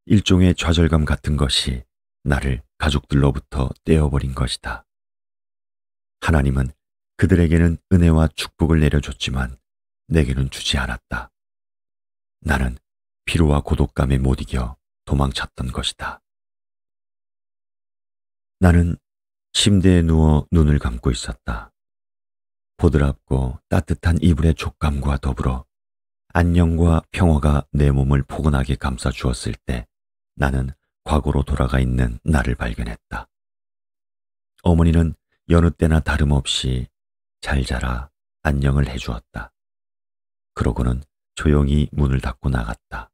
일종의 좌절감 같은 것이 나를 가족들로부터 떼어버린 것이다. 하나님은 그들에게는 은혜와 축복을 내려줬지만 내게는 주지 않았다. 나는 피로와 고독감에 못 이겨 도망쳤던 것이다. 나는 침대에 누워 눈을 감고 있었다. 보드랍고 따뜻한 이불의 촉감과 더불어 안녕과 평화가 내 몸을 포근하게 감싸주었을 때 나는 과거로 돌아가 있는 나를 발견했다. 어머니는 여느 때나 다름없이 잘 자라 안녕을 해주었다. 그러고는 조용히 문을 닫고 나갔다.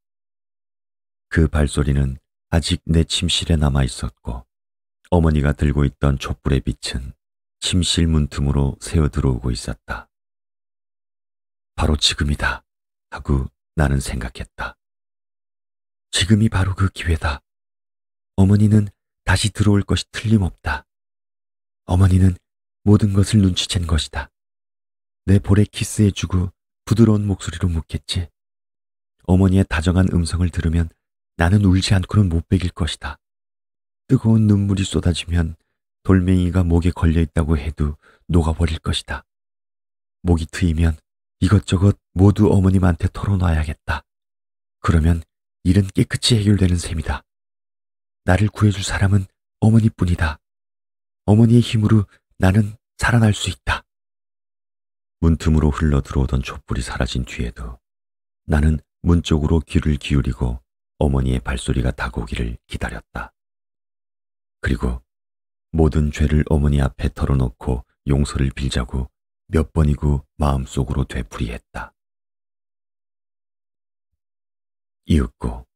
그 발소리는 아직 내 침실에 남아 있었고 어머니가 들고 있던 촛불의 빛은 침실 문틈으로 새어 들어오고 있었다. 바로 지금이다 하고 나는 생각했다. 지금이 바로 그 기회다. 어머니는 다시 들어올 것이 틀림없다. 어머니는 모든 것을 눈치챈 것이다. 내 볼에 키스해주고 부드러운 목소리로 묻겠지. 어머니의 다정한 음성을 들으면 나는 울지 않고는 못 베길 것이다. 뜨거운 눈물이 쏟아지면 돌멩이가 목에 걸려있다고 해도 녹아버릴 것이다. 목이 트이면 이것저것 모두 어머님한테 털어놔야겠다. 그러면 일은 깨끗이 해결되는 셈이다. 나를 구해줄 사람은 어머니뿐이다. 어머니의 힘으로 나는 살아날 수 있다. 문틈으로 흘러 들어오던 촛불이 사라진 뒤에도 나는 문 쪽으로 귀를 기울이고 어머니의 발소리가 다가오기를 기다렸다. 그리고 모든 죄를 어머니 앞에 털어놓고 용서를 빌자고 몇 번이고 마음속으로 되풀이했다. 이윽고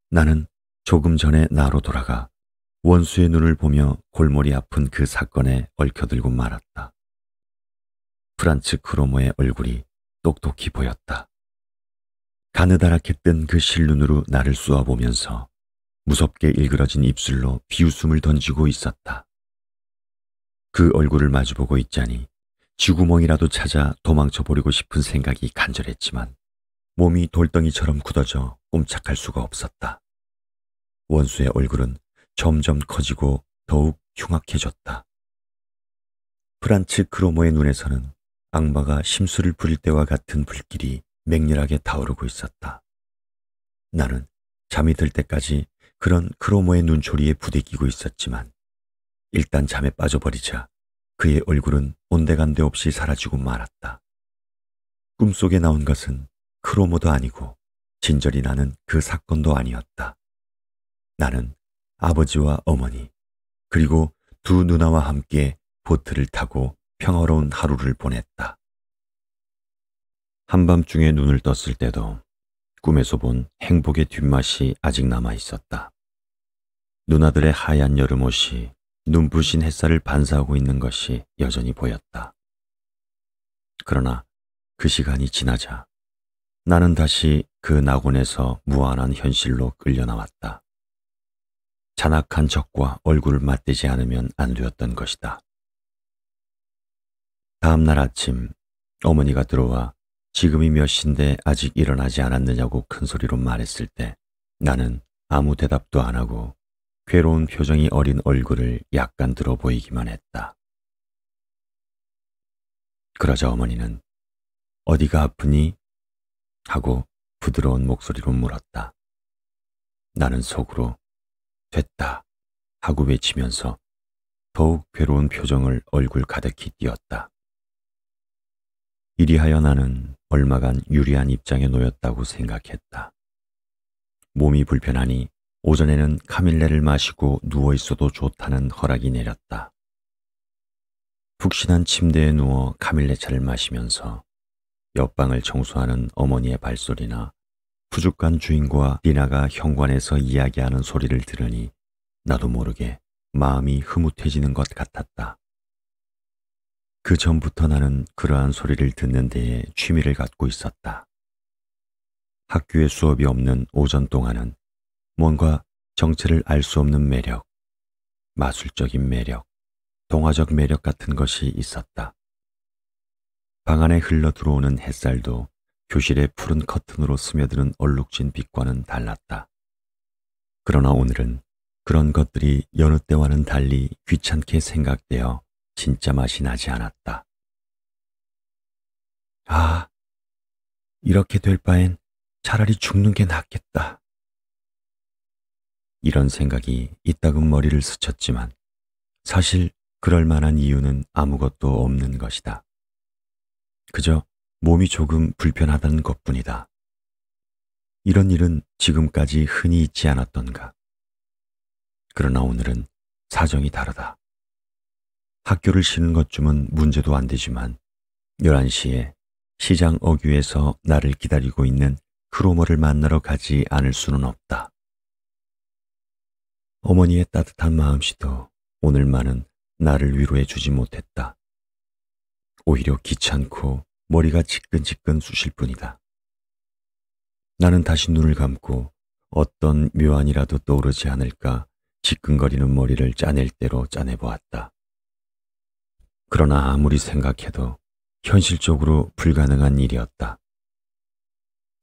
나는 조금 전에 나로 돌아가 원수의 눈을 보며 골머리 아픈 그 사건에 얽혀들고 말았다. 프란츠 크로모의 얼굴이 똑똑히 보였다. 가느다랗게 뜬 그 실눈으로 나를 쏘아보면서 무섭게 일그러진 입술로 비웃음을 던지고 있었다. 그 얼굴을 마주보고 있자니 쥐구멍이라도 찾아 도망쳐 버리고 싶은 생각이 간절했지만 몸이 돌덩이처럼 굳어져 꼼짝할 수가 없었다. 원수의 얼굴은 점점 커지고 더욱 흉악해졌다. 프란츠 크로모의 눈에서는 악마가 심술을 부릴 때와 같은 불길이 맹렬하게 타오르고 있었다. 나는 잠이 들 때까지 그런 크로모의 눈초리에 부대끼고 있었지만 일단 잠에 빠져버리자 그의 얼굴은 온데간데 없이 사라지고 말았다. 꿈속에 나온 것은 크로모도 아니고 진절이 나는 그 사건도 아니었다. 나는 아버지와 어머니 그리고 두 누나와 함께 보트를 타고 평화로운 하루를 보냈다. 한밤중에 눈을 떴을 때도 꿈에서 본 행복의 뒷맛이 아직 남아 있었다. 누나들의 하얀 여름옷이 눈부신 햇살을 반사하고 있는 것이 여전히 보였다. 그러나 그 시간이 지나자 나는 다시 그 낙원에서 무한한 현실로 끌려 나왔다. 잔악한 적과 얼굴을 맞대지 않으면 안 되었던 것이다. 다음 날 아침 어머니가 들어와 지금이 몇 시인데 아직 일어나지 않았느냐고 큰 소리로 말했을 때 나는 아무 대답도 안 하고 괴로운 표정이 어린 얼굴을 약간 들어 보이기만 했다. 그러자 어머니는 어디가 아프니? 하고 부드러운 목소리로 물었다. 나는 속으로 됐다 하고 외치면서 더욱 괴로운 표정을 얼굴 가득히 띄었다. 이리하여 나는 얼마간 유리한 입장에 놓였다고 생각했다. 몸이 불편하니 오전에는 카밀레를 마시고 누워있어도 좋다는 허락이 내렸다. 푹신한 침대에 누워 카밀레차를 마시면서 옆방을 청소하는 어머니의 발소리나 푸죽한 주인과 리나가 현관에서 이야기하는 소리를 들으니 나도 모르게 마음이 흐뭇해지는 것 같았다. 그 전부터 나는 그러한 소리를 듣는 데에 취미를 갖고 있었다. 학교에 수업이 없는 오전 동안은 뭔가 정체를 알 수 없는 매력, 마술적인 매력, 동화적 매력 같은 것이 있었다. 방 안에 흘러 들어오는 햇살도 교실의 푸른 커튼으로 스며드는 얼룩진 빛과는 달랐다. 그러나 오늘은 그런 것들이 여느 때와는 달리 귀찮게 생각되어 진짜 맛이 나지 않았다. 아, 이렇게 될 바엔 차라리 죽는 게 낫겠다. 이런 생각이 이따금 머리를 스쳤지만 사실 그럴 만한 이유는 아무것도 없는 것이다. 그저 몸이 조금 불편하다는 것뿐이다. 이런 일은 지금까지 흔히 있지 않았던가. 그러나 오늘은 사정이 다르다. 학교를 쉬는 것쯤은 문제도 안 되지만 11시에 시장 어귀에서 나를 기다리고 있는 크로머를 만나러 가지 않을 수는 없다. 어머니의 따뜻한 마음씨도 오늘만은 나를 위로해 주지 못했다. 오히려 귀찮고 머리가 지끈지끈 쑤실 뿐이다. 나는 다시 눈을 감고 어떤 묘안이라도 떠오르지 않을까 지끈거리는 머리를 짜낼 대로 짜내보았다. 그러나 아무리 생각해도 현실적으로 불가능한 일이었다.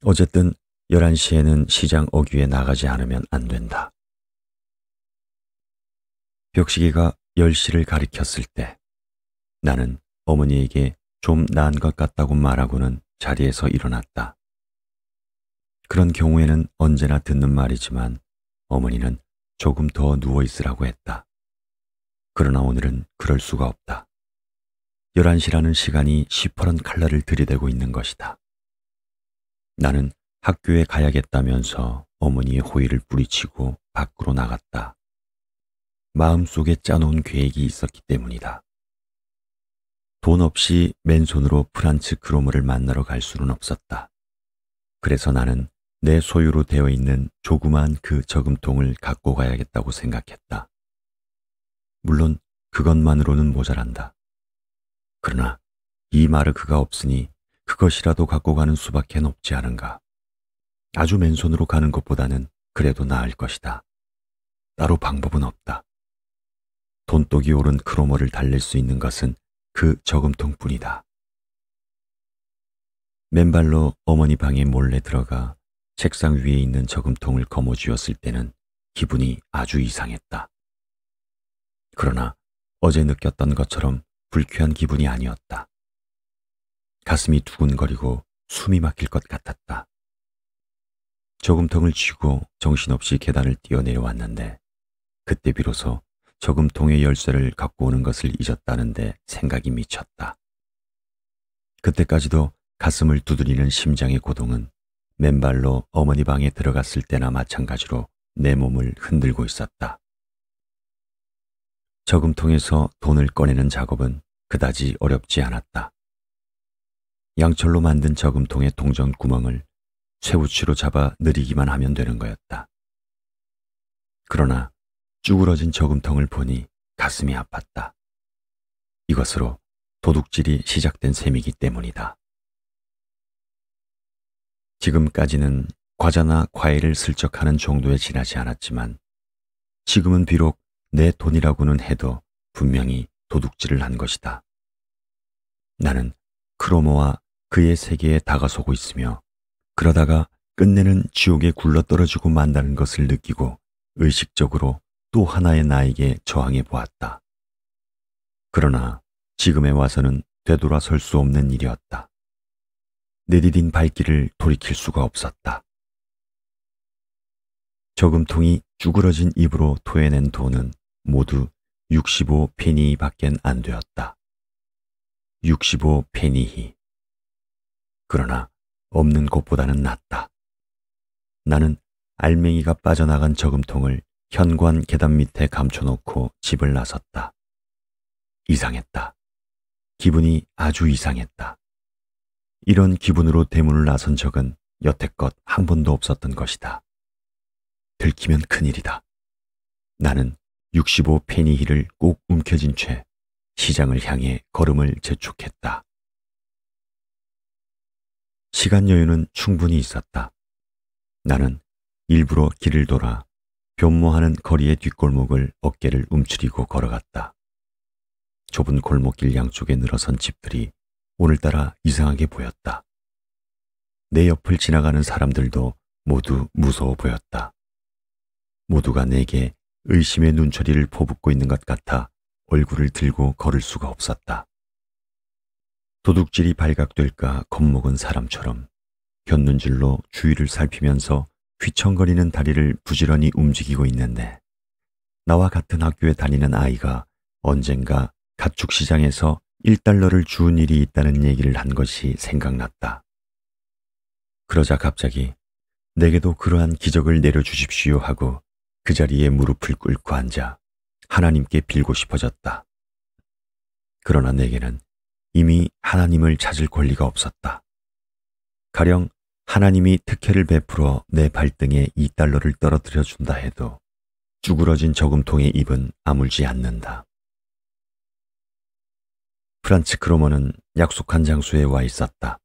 어쨌든 11시에는 시장 어귀에 나가지 않으면 안 된다. 벽시계가 10시를 가리켰을 때 나는 어머니에게 좀 나은 것 같다고 말하고는 자리에서 일어났다. 그런 경우에는 언제나 듣는 말이지만 어머니는 조금 더 누워있으라고 했다. 그러나 오늘은 그럴 수가 없다. 11시라는 시간이 시퍼런 칼날을 들이대고 있는 것이다. 나는 학교에 가야겠다면서 어머니의 호의를 뿌리치고 밖으로 나갔다. 마음속에 짜놓은 계획이 있었기 때문이다. 돈 없이 맨손으로 프란츠 크로머를 만나러 갈 수는 없었다. 그래서 나는 내 소유로 되어 있는 조그만 그 저금통을 갖고 가야겠다고 생각했다. 물론 그것만으로는 모자란다. 그러나 이 마르크가 없으니 그것이라도 갖고 가는 수밖에 없지 않은가. 아주 맨손으로 가는 것보다는 그래도 나을 것이다. 따로 방법은 없다. 돈독이 오른 크로머를 달랠 수 있는 것은 그 저금통뿐이다. 맨발로 어머니 방에 몰래 들어가 책상 위에 있는 저금통을 거머쥐었을 때는 기분이 아주 이상했다. 그러나 어제 느꼈던 것처럼 불쾌한 기분이 아니었다. 가슴이 두근거리고 숨이 막힐 것 같았다. 저금통을 쥐고 정신없이 계단을 뛰어내려왔는데 그때 비로소 저금통의 열쇠를 갖고 오는 것을 잊었다는데 생각이 미쳤다. 그때까지도 가슴을 두드리는 심장의 고동은 맨발로 어머니 방에 들어갔을 때나 마찬가지로 내 몸을 흔들고 있었다. 저금통에서 돈을 꺼내는 작업은 그다지 어렵지 않았다. 양철로 만든 저금통의 동전 구멍을 쇠붙이로 잡아 느리기만 하면 되는 거였다. 그러나 쭈그러진 저금통을 보니 가슴이 아팠다. 이것으로 도둑질이 시작된 셈이기 때문이다. 지금까지는 과자나 과일을 슬쩍 하는 정도에 지나지 않았지만 지금은 비록 내 돈이라고는 해도 분명히 도둑질을 한 것이다. 나는 크로모와 그의 세계에 다가서고 있으며 그러다가 끝내는 지옥에 굴러떨어지고 만다는 것을 느끼고 의식적으로 또 하나의 나에게 저항해 보았다. 그러나 지금에 와서는 되돌아설 수 없는 일이었다. 내디딘 발길을 돌이킬 수가 없었다. 저금통이 쭈그러진 입으로 토해낸 돈은 모두 65페니밖엔 안 되었다. 65페니히. 그러나 없는 것보다는 낫다. 나는 알맹이가 빠져나간 저금통을 현관 계단 밑에 감춰놓고 집을 나섰다. 이상했다. 기분이 아주 이상했다. 이런 기분으로 대문을 나선 적은 여태껏 한 번도 없었던 것이다. 들키면 큰일이다. 나는 65페니히를 꼭 움켜쥔 채 시장을 향해 걸음을 재촉했다. 시간 여유는 충분히 있었다. 나는 일부러 길을 돌아 변모하는 거리의 뒷골목을 어깨를 움츠리고 걸어갔다. 좁은 골목길 양쪽에 늘어선 집들이 오늘따라 이상하게 보였다. 내 옆을 지나가는 사람들도 모두 무서워 보였다. 모두가 내게 의심의 눈초리를 퍼붓고 있는 것 같아 얼굴을 들고 걸을 수가 없었다. 도둑질이 발각될까 겁먹은 사람처럼 곁눈질로 주위를 살피면서 휘청거리는 다리를 부지런히 움직이고 있는데 나와 같은 학교에 다니는 아이가 언젠가 가축시장에서 1달러를 주운 일이 있다는 얘기를 한 것이 생각났다. 그러자 갑자기 내게도 그러한 기적을 내려주십시오 하고 그 자리에 무릎을 꿇고 앉아 하나님께 빌고 싶어졌다. 그러나 내게는 이미 하나님을 찾을 권리가 없었다. 가령 하나님이 특혜를 베풀어 내 발등에 2달러를 떨어뜨려 준다 해도 쭈그러진 저금통의 입은 아물지 않는다. 프란츠 크로머는 약속한 장소에 와 있었다.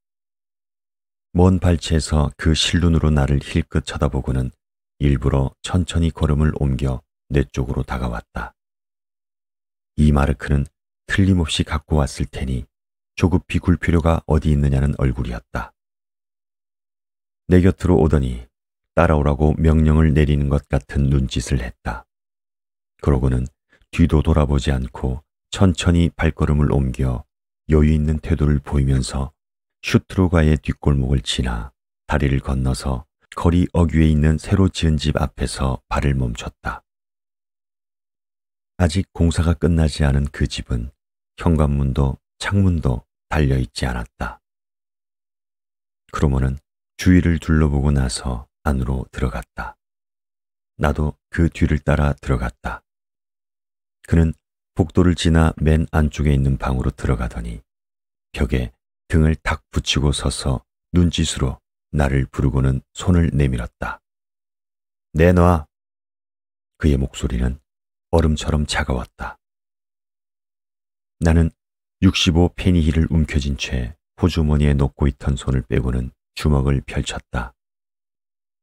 먼 발치에서 그 실눈으로 나를 힐끗 쳐다보고는 일부러 천천히 걸음을 옮겨 내 쪽으로 다가왔다. 이 마르크는 틀림없이 갖고 왔을 테니 조급히 굴 필요가 어디 있느냐는 얼굴이었다. 내 곁으로 오더니 따라오라고 명령을 내리는 것 같은 눈짓을 했다. 그러고는 뒤도 돌아보지 않고 천천히 발걸음을 옮겨 여유 있는 태도를 보이면서 슈트로가의 뒷골목을 지나 다리를 건너서 거리 어귀에 있는 새로 지은 집 앞에서 발을 멈췄다. 아직 공사가 끝나지 않은 그 집은 현관문도 창문도 달려있지 않았다. 크로머는 주위를 둘러보고 나서 안으로 들어갔다. 나도 그 뒤를 따라 들어갔다. 그는 복도를 지나 맨 안쪽에 있는 방으로 들어가더니 벽에 등을 탁 붙이고 서서 눈짓으로 나를 부르고는 손을 내밀었다. 내놔. 그의 목소리는 얼음처럼 차가웠다. 나는 65페니히를 움켜쥔 채 호주머니에 넣고 있던 손을 빼고는 주먹을 펼쳤다.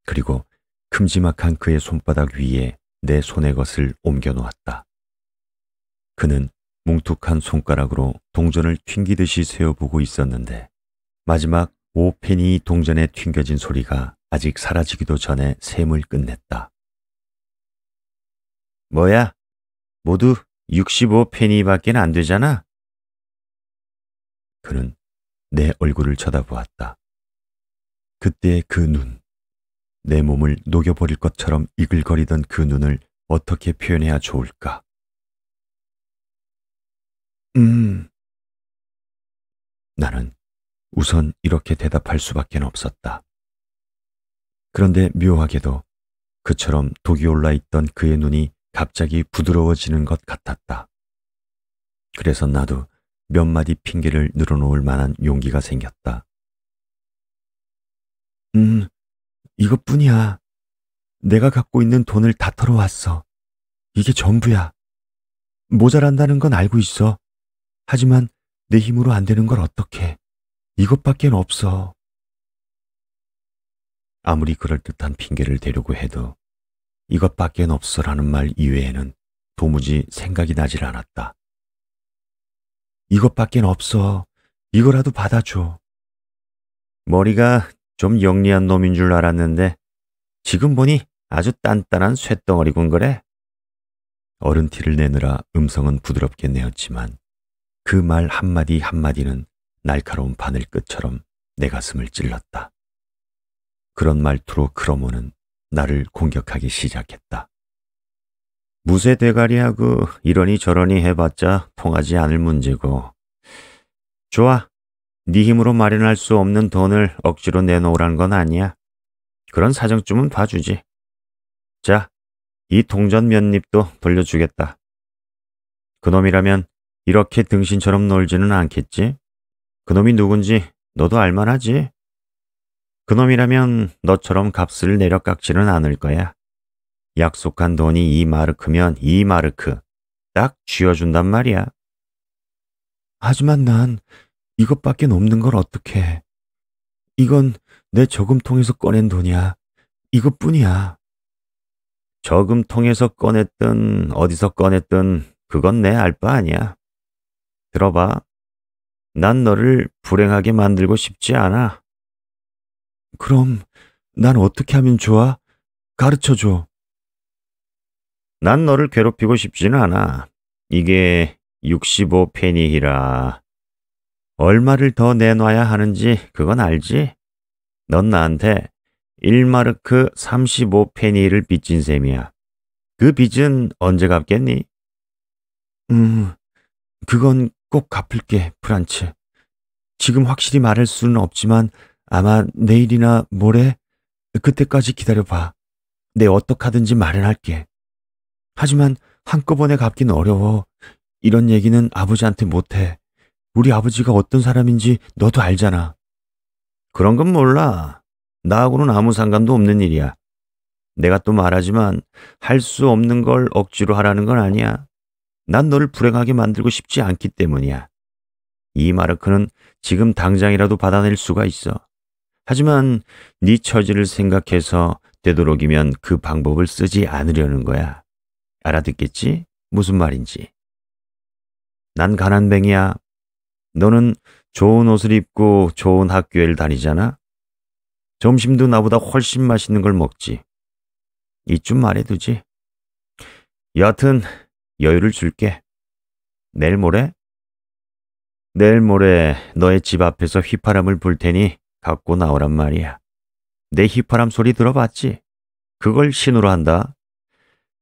그리고 큼지막한 그의 손바닥 위에 내 손의 것을 옮겨 놓았다. 그는 뭉툭한 손가락으로 동전을 튕기듯이 세어보고 있었는데 마지막 5페니 동전에 튕겨진 소리가 아직 사라지기도 전에 셈을 끝냈다. 뭐야? 모두 65페니밖에 안 되잖아? 그는 내 얼굴을 쳐다보았다. 그때의 그 눈, 내 몸을 녹여버릴 것처럼 이글거리던 그 눈을 어떻게 표현해야 좋을까? 나는 우선 이렇게 대답할 수밖에 없었다. 그런데 묘하게도 그처럼 독이 올라있던 그의 눈이 갑자기 부드러워지는 것 같았다. 그래서 나도 몇 마디 핑계를 늘어놓을 만한 용기가 생겼다. 이것뿐이야. 내가 갖고 있는 돈을 다 털어왔어. 이게 전부야. 모자란다는 건 알고 있어. 하지만 내 힘으로 안 되는 걸 어떡해. 이것밖엔 없어. 아무리 그럴듯한 핑계를 대려고 해도 이것밖엔 없어라는 말 이외에는 도무지 생각이 나질 않았다. 이것밖엔 없어. 이거라도 받아줘. 머리가 좀 영리한 놈인 줄 알았는데 지금 보니 아주 단단한 쇳덩어리군 그래. 어른 티를 내느라 음성은 부드럽게 내었지만 그 말 한마디 한마디는 날카로운 바늘 끝처럼 내 가슴을 찔렀다. 그런 말투로 크로모는 나를 공격하기 시작했다. 무쇠 대가리하고 이러니 저러니 해봤자 통하지 않을 문제고. 좋아. 네 힘으로 마련할 수 없는 돈을 억지로 내놓으란 건 아니야. 그런 사정쯤은 봐주지. 자, 이 동전 몇 립도 돌려주겠다. 그놈이라면 이렇게 등신처럼 놀지는 않겠지? 그놈이 누군지 너도 알만하지? 그놈이라면 너처럼 값을 내려 깎지는 않을 거야. 약속한 돈이 2마르크면 2마르크. 딱 쥐어준단 말이야. 하지만 난 이것밖에 없는 걸 어떡해. 이건 내 저금통에서 꺼낸 돈이야. 이것뿐이야. 저금통에서 꺼냈든 어디서 꺼냈든 그건 내 알 바 아니야. 들어봐. 난 너를 불행하게 만들고 싶지 않아. 그럼 난 어떻게 하면 좋아? 가르쳐줘. 난 너를 괴롭히고 싶지는 않아. 이게 65페니이라. 얼마를 더 내놔야 하는지 그건 알지? 넌 나한테 1마르크 35페니를 빚진 셈이야. 그 빚은 언제 갚겠니? 그건 꼭 갚을게, 프란츠. 지금 확실히 말할 수는 없지만 아마 내일이나 모레, 그때까지 기다려봐. 내 어떡하든지 마련할게. 하지만 한꺼번에 갚긴 어려워. 이런 얘기는 아버지한테 못해. 우리 아버지가 어떤 사람인지 너도 알잖아. 그런 건 몰라. 나하고는 아무 상관도 없는 일이야. 내가 또 말하지만 할 수 없는 걸 억지로 하라는 건 아니야. 난 너를 불행하게 만들고 싶지 않기 때문이야. 이 마르크는 지금 당장이라도 받아낼 수가 있어. 하지만 네 처지를 생각해서 되도록이면 그 방법을 쓰지 않으려는 거야. 알아듣겠지? 무슨 말인지. 난 가난뱅이야. 너는 좋은 옷을 입고 좋은 학교를 다니잖아. 점심도 나보다 훨씬 맛있는 걸 먹지. 이쯤 말해두지. 여하튼 여유를 줄게. 내일 모레? 내일 모레 너의 집 앞에서 휘파람을 불 테니 갖고 나오란 말이야. 내 휘파람 소리 들어봤지? 그걸 신호로 한다.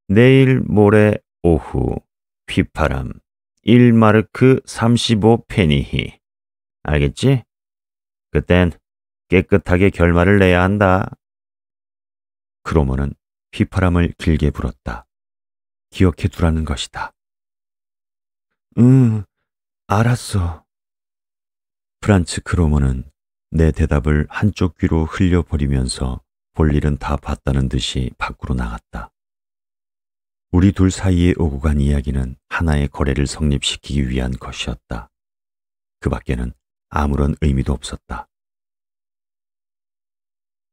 내일 모레 오후 휘파람 1마르크 35페니히. 알겠지? 그땐 깨끗하게 결말을 내야 한다. 크로모는 휘파람을 길게 불었다. 기억해 두라는 것이다. 알았어. 프란츠 크로모는 내 대답을 한쪽 귀로 흘려버리면서 볼일은 다 봤다는 듯이 밖으로 나갔다. 우리 둘 사이에 오고 간 이야기는 하나의 거래를 성립시키기 위한 것이었다. 그 밖에는 아무런 의미도 없었다.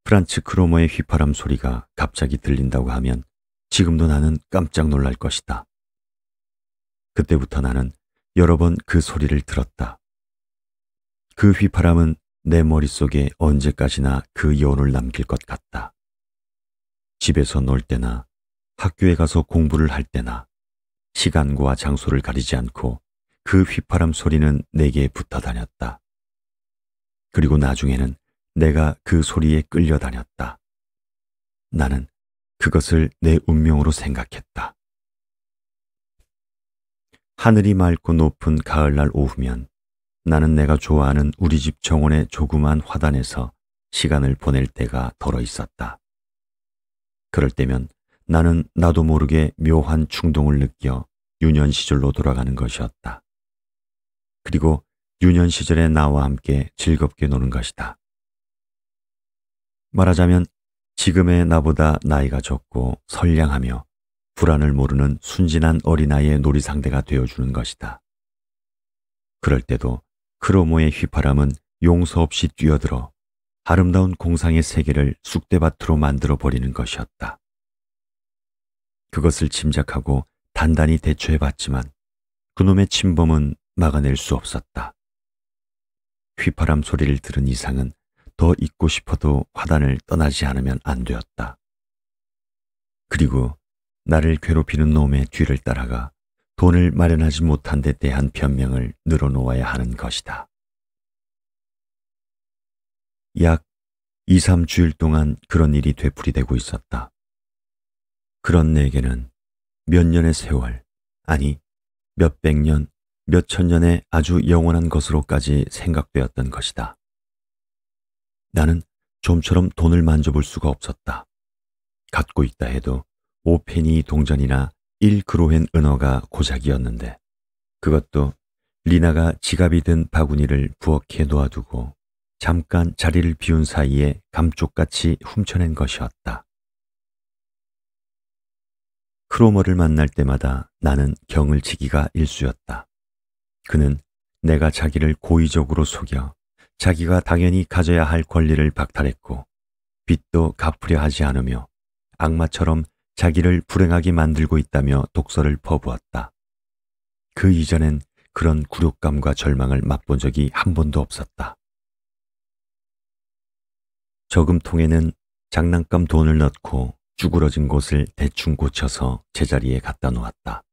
프란츠 크로모의 휘파람 소리가 갑자기 들린다고 하면 지금도 나는 깜짝 놀랄 것이다. 그때부터 나는 여러 번 그 소리를 들었다. 그 휘파람은 내 머릿속에 언제까지나 그 여운을 남길 것 같다. 집에서 놀 때나 학교에 가서 공부를 할 때나 시간과 장소를 가리지 않고 그 휘파람 소리는 내게 붙어 다녔다. 그리고 나중에는 내가 그 소리에 끌려다녔다. 나는 그것을 내 운명으로 생각했다. 하늘이 맑고 높은 가을날 오후면 나는 내가 좋아하는 우리 집 정원의 조그만 화단에서 시간을 보낼 때가 덜어 있었다. 그럴 때면 나는 나도 모르게 묘한 충동을 느껴 유년 시절로 돌아가는 것이었다. 그리고 유년 시절의 나와 함께 즐겁게 노는 것이다. 말하자면 지금의 나보다 나이가 적고 선량하며 불안을 모르는 순진한 어린아이의 놀이상대가 되어주는 것이다. 그럴 때도 크로모의 휘파람은 용서 없이 뛰어들어 아름다운 공상의 세계를 쑥대밭으로 만들어 버리는 것이었다. 그것을 짐작하고 단단히 대처해봤지만 그놈의 침범은 막아낼 수 없었다. 휘파람 소리를 들은 이상은 더 있고 싶어도 화단을 떠나지 않으면 안 되었다. 그리고 나를 괴롭히는 놈의 뒤를 따라가 돈을 마련하지 못한 데 대한 변명을 늘어놓아야 하는 것이다. 약 2, 3주일 동안 그런 일이 되풀이되고 있었다. 그런 내게는 몇 년의 세월, 아니 몇백 년, 몇천 년의 아주 영원한 것으로까지 생각되었던 것이다. 나는 좀처럼 돈을 만져볼 수가 없었다. 갖고 있다 해도 5페니 동전이나 1그로헨 은어가 고작이었는데 그것도 리나가 지갑이 든 바구니를 부엌에 놓아두고 잠깐 자리를 비운 사이에 감쪽같이 훔쳐낸 것이었다. 크로머를 만날 때마다 나는 경을 지기가 일쑤였다. 그는 내가 자기를 고의적으로 속여 자기가 당연히 가져야 할 권리를 박탈했고 빚도 갚으려 하지 않으며 악마처럼 자기를 불행하게 만들고 있다며 독설을 퍼부었다. 그 이전엔 그런 굴욕감과 절망을 맛본 적이 한 번도 없었다. 저금통에는 장난감 돈을 넣고 쭈그러진 곳을 대충 고쳐서 제자리에 갖다 놓았다.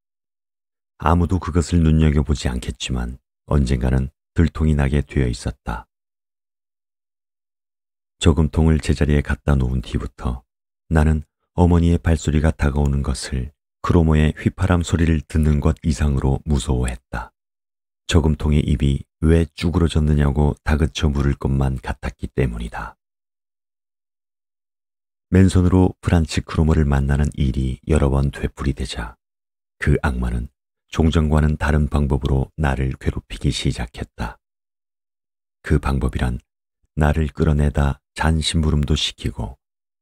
아무도 그것을 눈여겨보지 않겠지만 언젠가는 들통이 나게 되어 있었다. 저금통을 제자리에 갖다 놓은 뒤부터 나는 어머니의 발소리가 다가오는 것을 크로모의 휘파람 소리를 듣는 것 이상으로 무서워했다. 저금통의 입이 왜 쭈그러졌느냐고 다그쳐 물을 것만 같았기 때문이다. 맨손으로 프란츠 크로모를 만나는 일이 여러 번 되풀이되자 그 악마는 종전과는 다른 방법으로 나를 괴롭히기 시작했다. 그 방법이란 나를 끌어내다 잔심부름도 시키고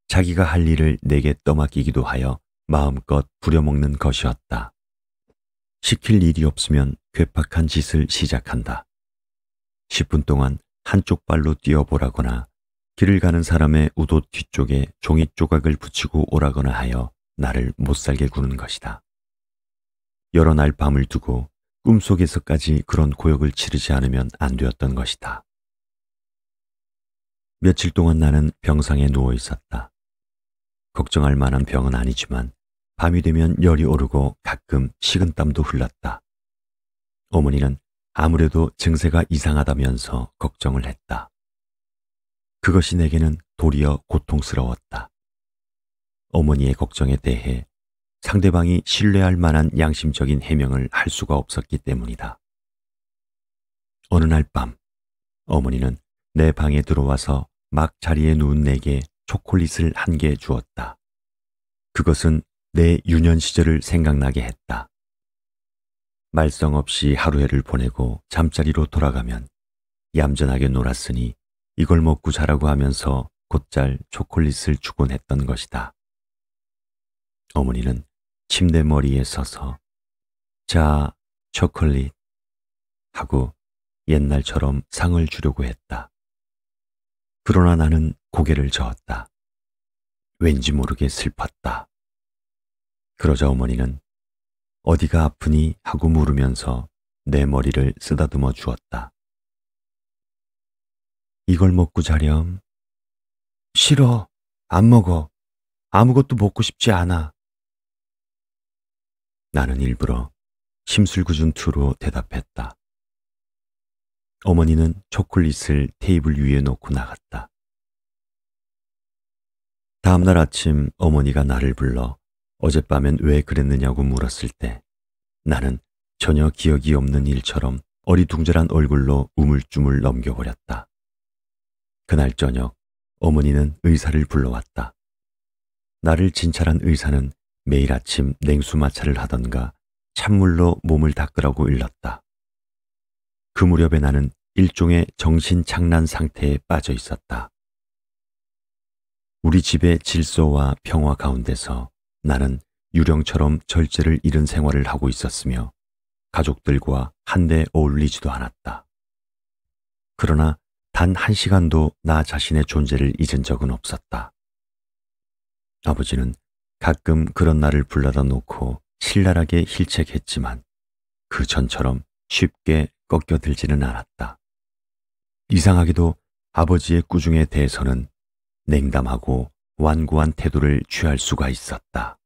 자기가 할 일을 내게 떠맡기기도 하여 마음껏 부려먹는 것이었다. 시킬 일이 없으면 괴팍한 짓을 시작한다. 10분 동안 한쪽 발로 뛰어보라거나 길을 가는 사람의 우도 뒤쪽에 종이 조각을 붙이고 오라거나 하여 나를 못살게 구는 것이다. 여러 날 밤을 두고 꿈속에서까지 그런 고역을 치르지 않으면 안 되었던 것이다. 며칠 동안 나는 병상에 누워 있었다. 걱정할 만한 병은 아니지만 밤이 되면 열이 오르고 가끔 식은땀도 흘렀다. 어머니는 아무래도 증세가 이상하다면서 걱정을 했다. 그것이 내게는 도리어 고통스러웠다. 어머니의 걱정에 대해 상대방이 신뢰할 만한 양심적인 해명을 할 수가 없었기 때문이다. 어느 날 밤, 어머니는 내 방에 들어와서 막 자리에 누운 내게 초콜릿을 한 개 주었다. 그것은 내 유년 시절을 생각나게 했다. 말썽 없이 하루해를 보내고 잠자리로 돌아가면 얌전하게 놀았으니 이걸 먹고 자라고 하면서 곧잘 초콜릿을 주곤 했던 것이다. 어머니는 침대 머리에 서서 자, 초콜릿 하고 옛날처럼 상을 주려고 했다. 그러나 나는 고개를 저었다. 왠지 모르게 슬펐다. 그러자 어머니는 어디가 아프니 하고 물으면서 내 머리를 쓰다듬어 주었다. 이걸 먹고 자렴. 싫어. 안 먹어. 아무것도 먹고 싶지 않아. 나는 일부러 심술궂은 투로 대답했다. 어머니는 초콜릿을 테이블 위에 놓고 나갔다. 다음 날 아침 어머니가 나를 불러 어젯밤엔 왜 그랬느냐고 물었을 때 나는 전혀 기억이 없는 일처럼 어리둥절한 얼굴로 우물쭈물 넘겨버렸다. 그날 저녁 어머니는 의사를 불러왔다. 나를 진찰한 의사는 매일 아침 냉수마찰을 하던가 찬물로 몸을 닦으라고 일렀다. 그 무렵에 나는 일종의 정신착란 상태에 빠져 있었다. 우리 집의 질서와 평화 가운데서 나는 유령처럼 절제를 잃은 생활을 하고 있었으며 가족들과 한데 어울리지도 않았다. 그러나 단 한 시간도 나 자신의 존재를 잊은 적은 없었다. 아버지는 가끔 그런 날을 불러다 놓고 신랄하게 힐책했지만 그 전처럼 쉽게 꺾여들지는 않았다. 이상하게도 아버지의 꾸중에 대해서는 냉담하고 완고한 태도를 취할 수가 있었다.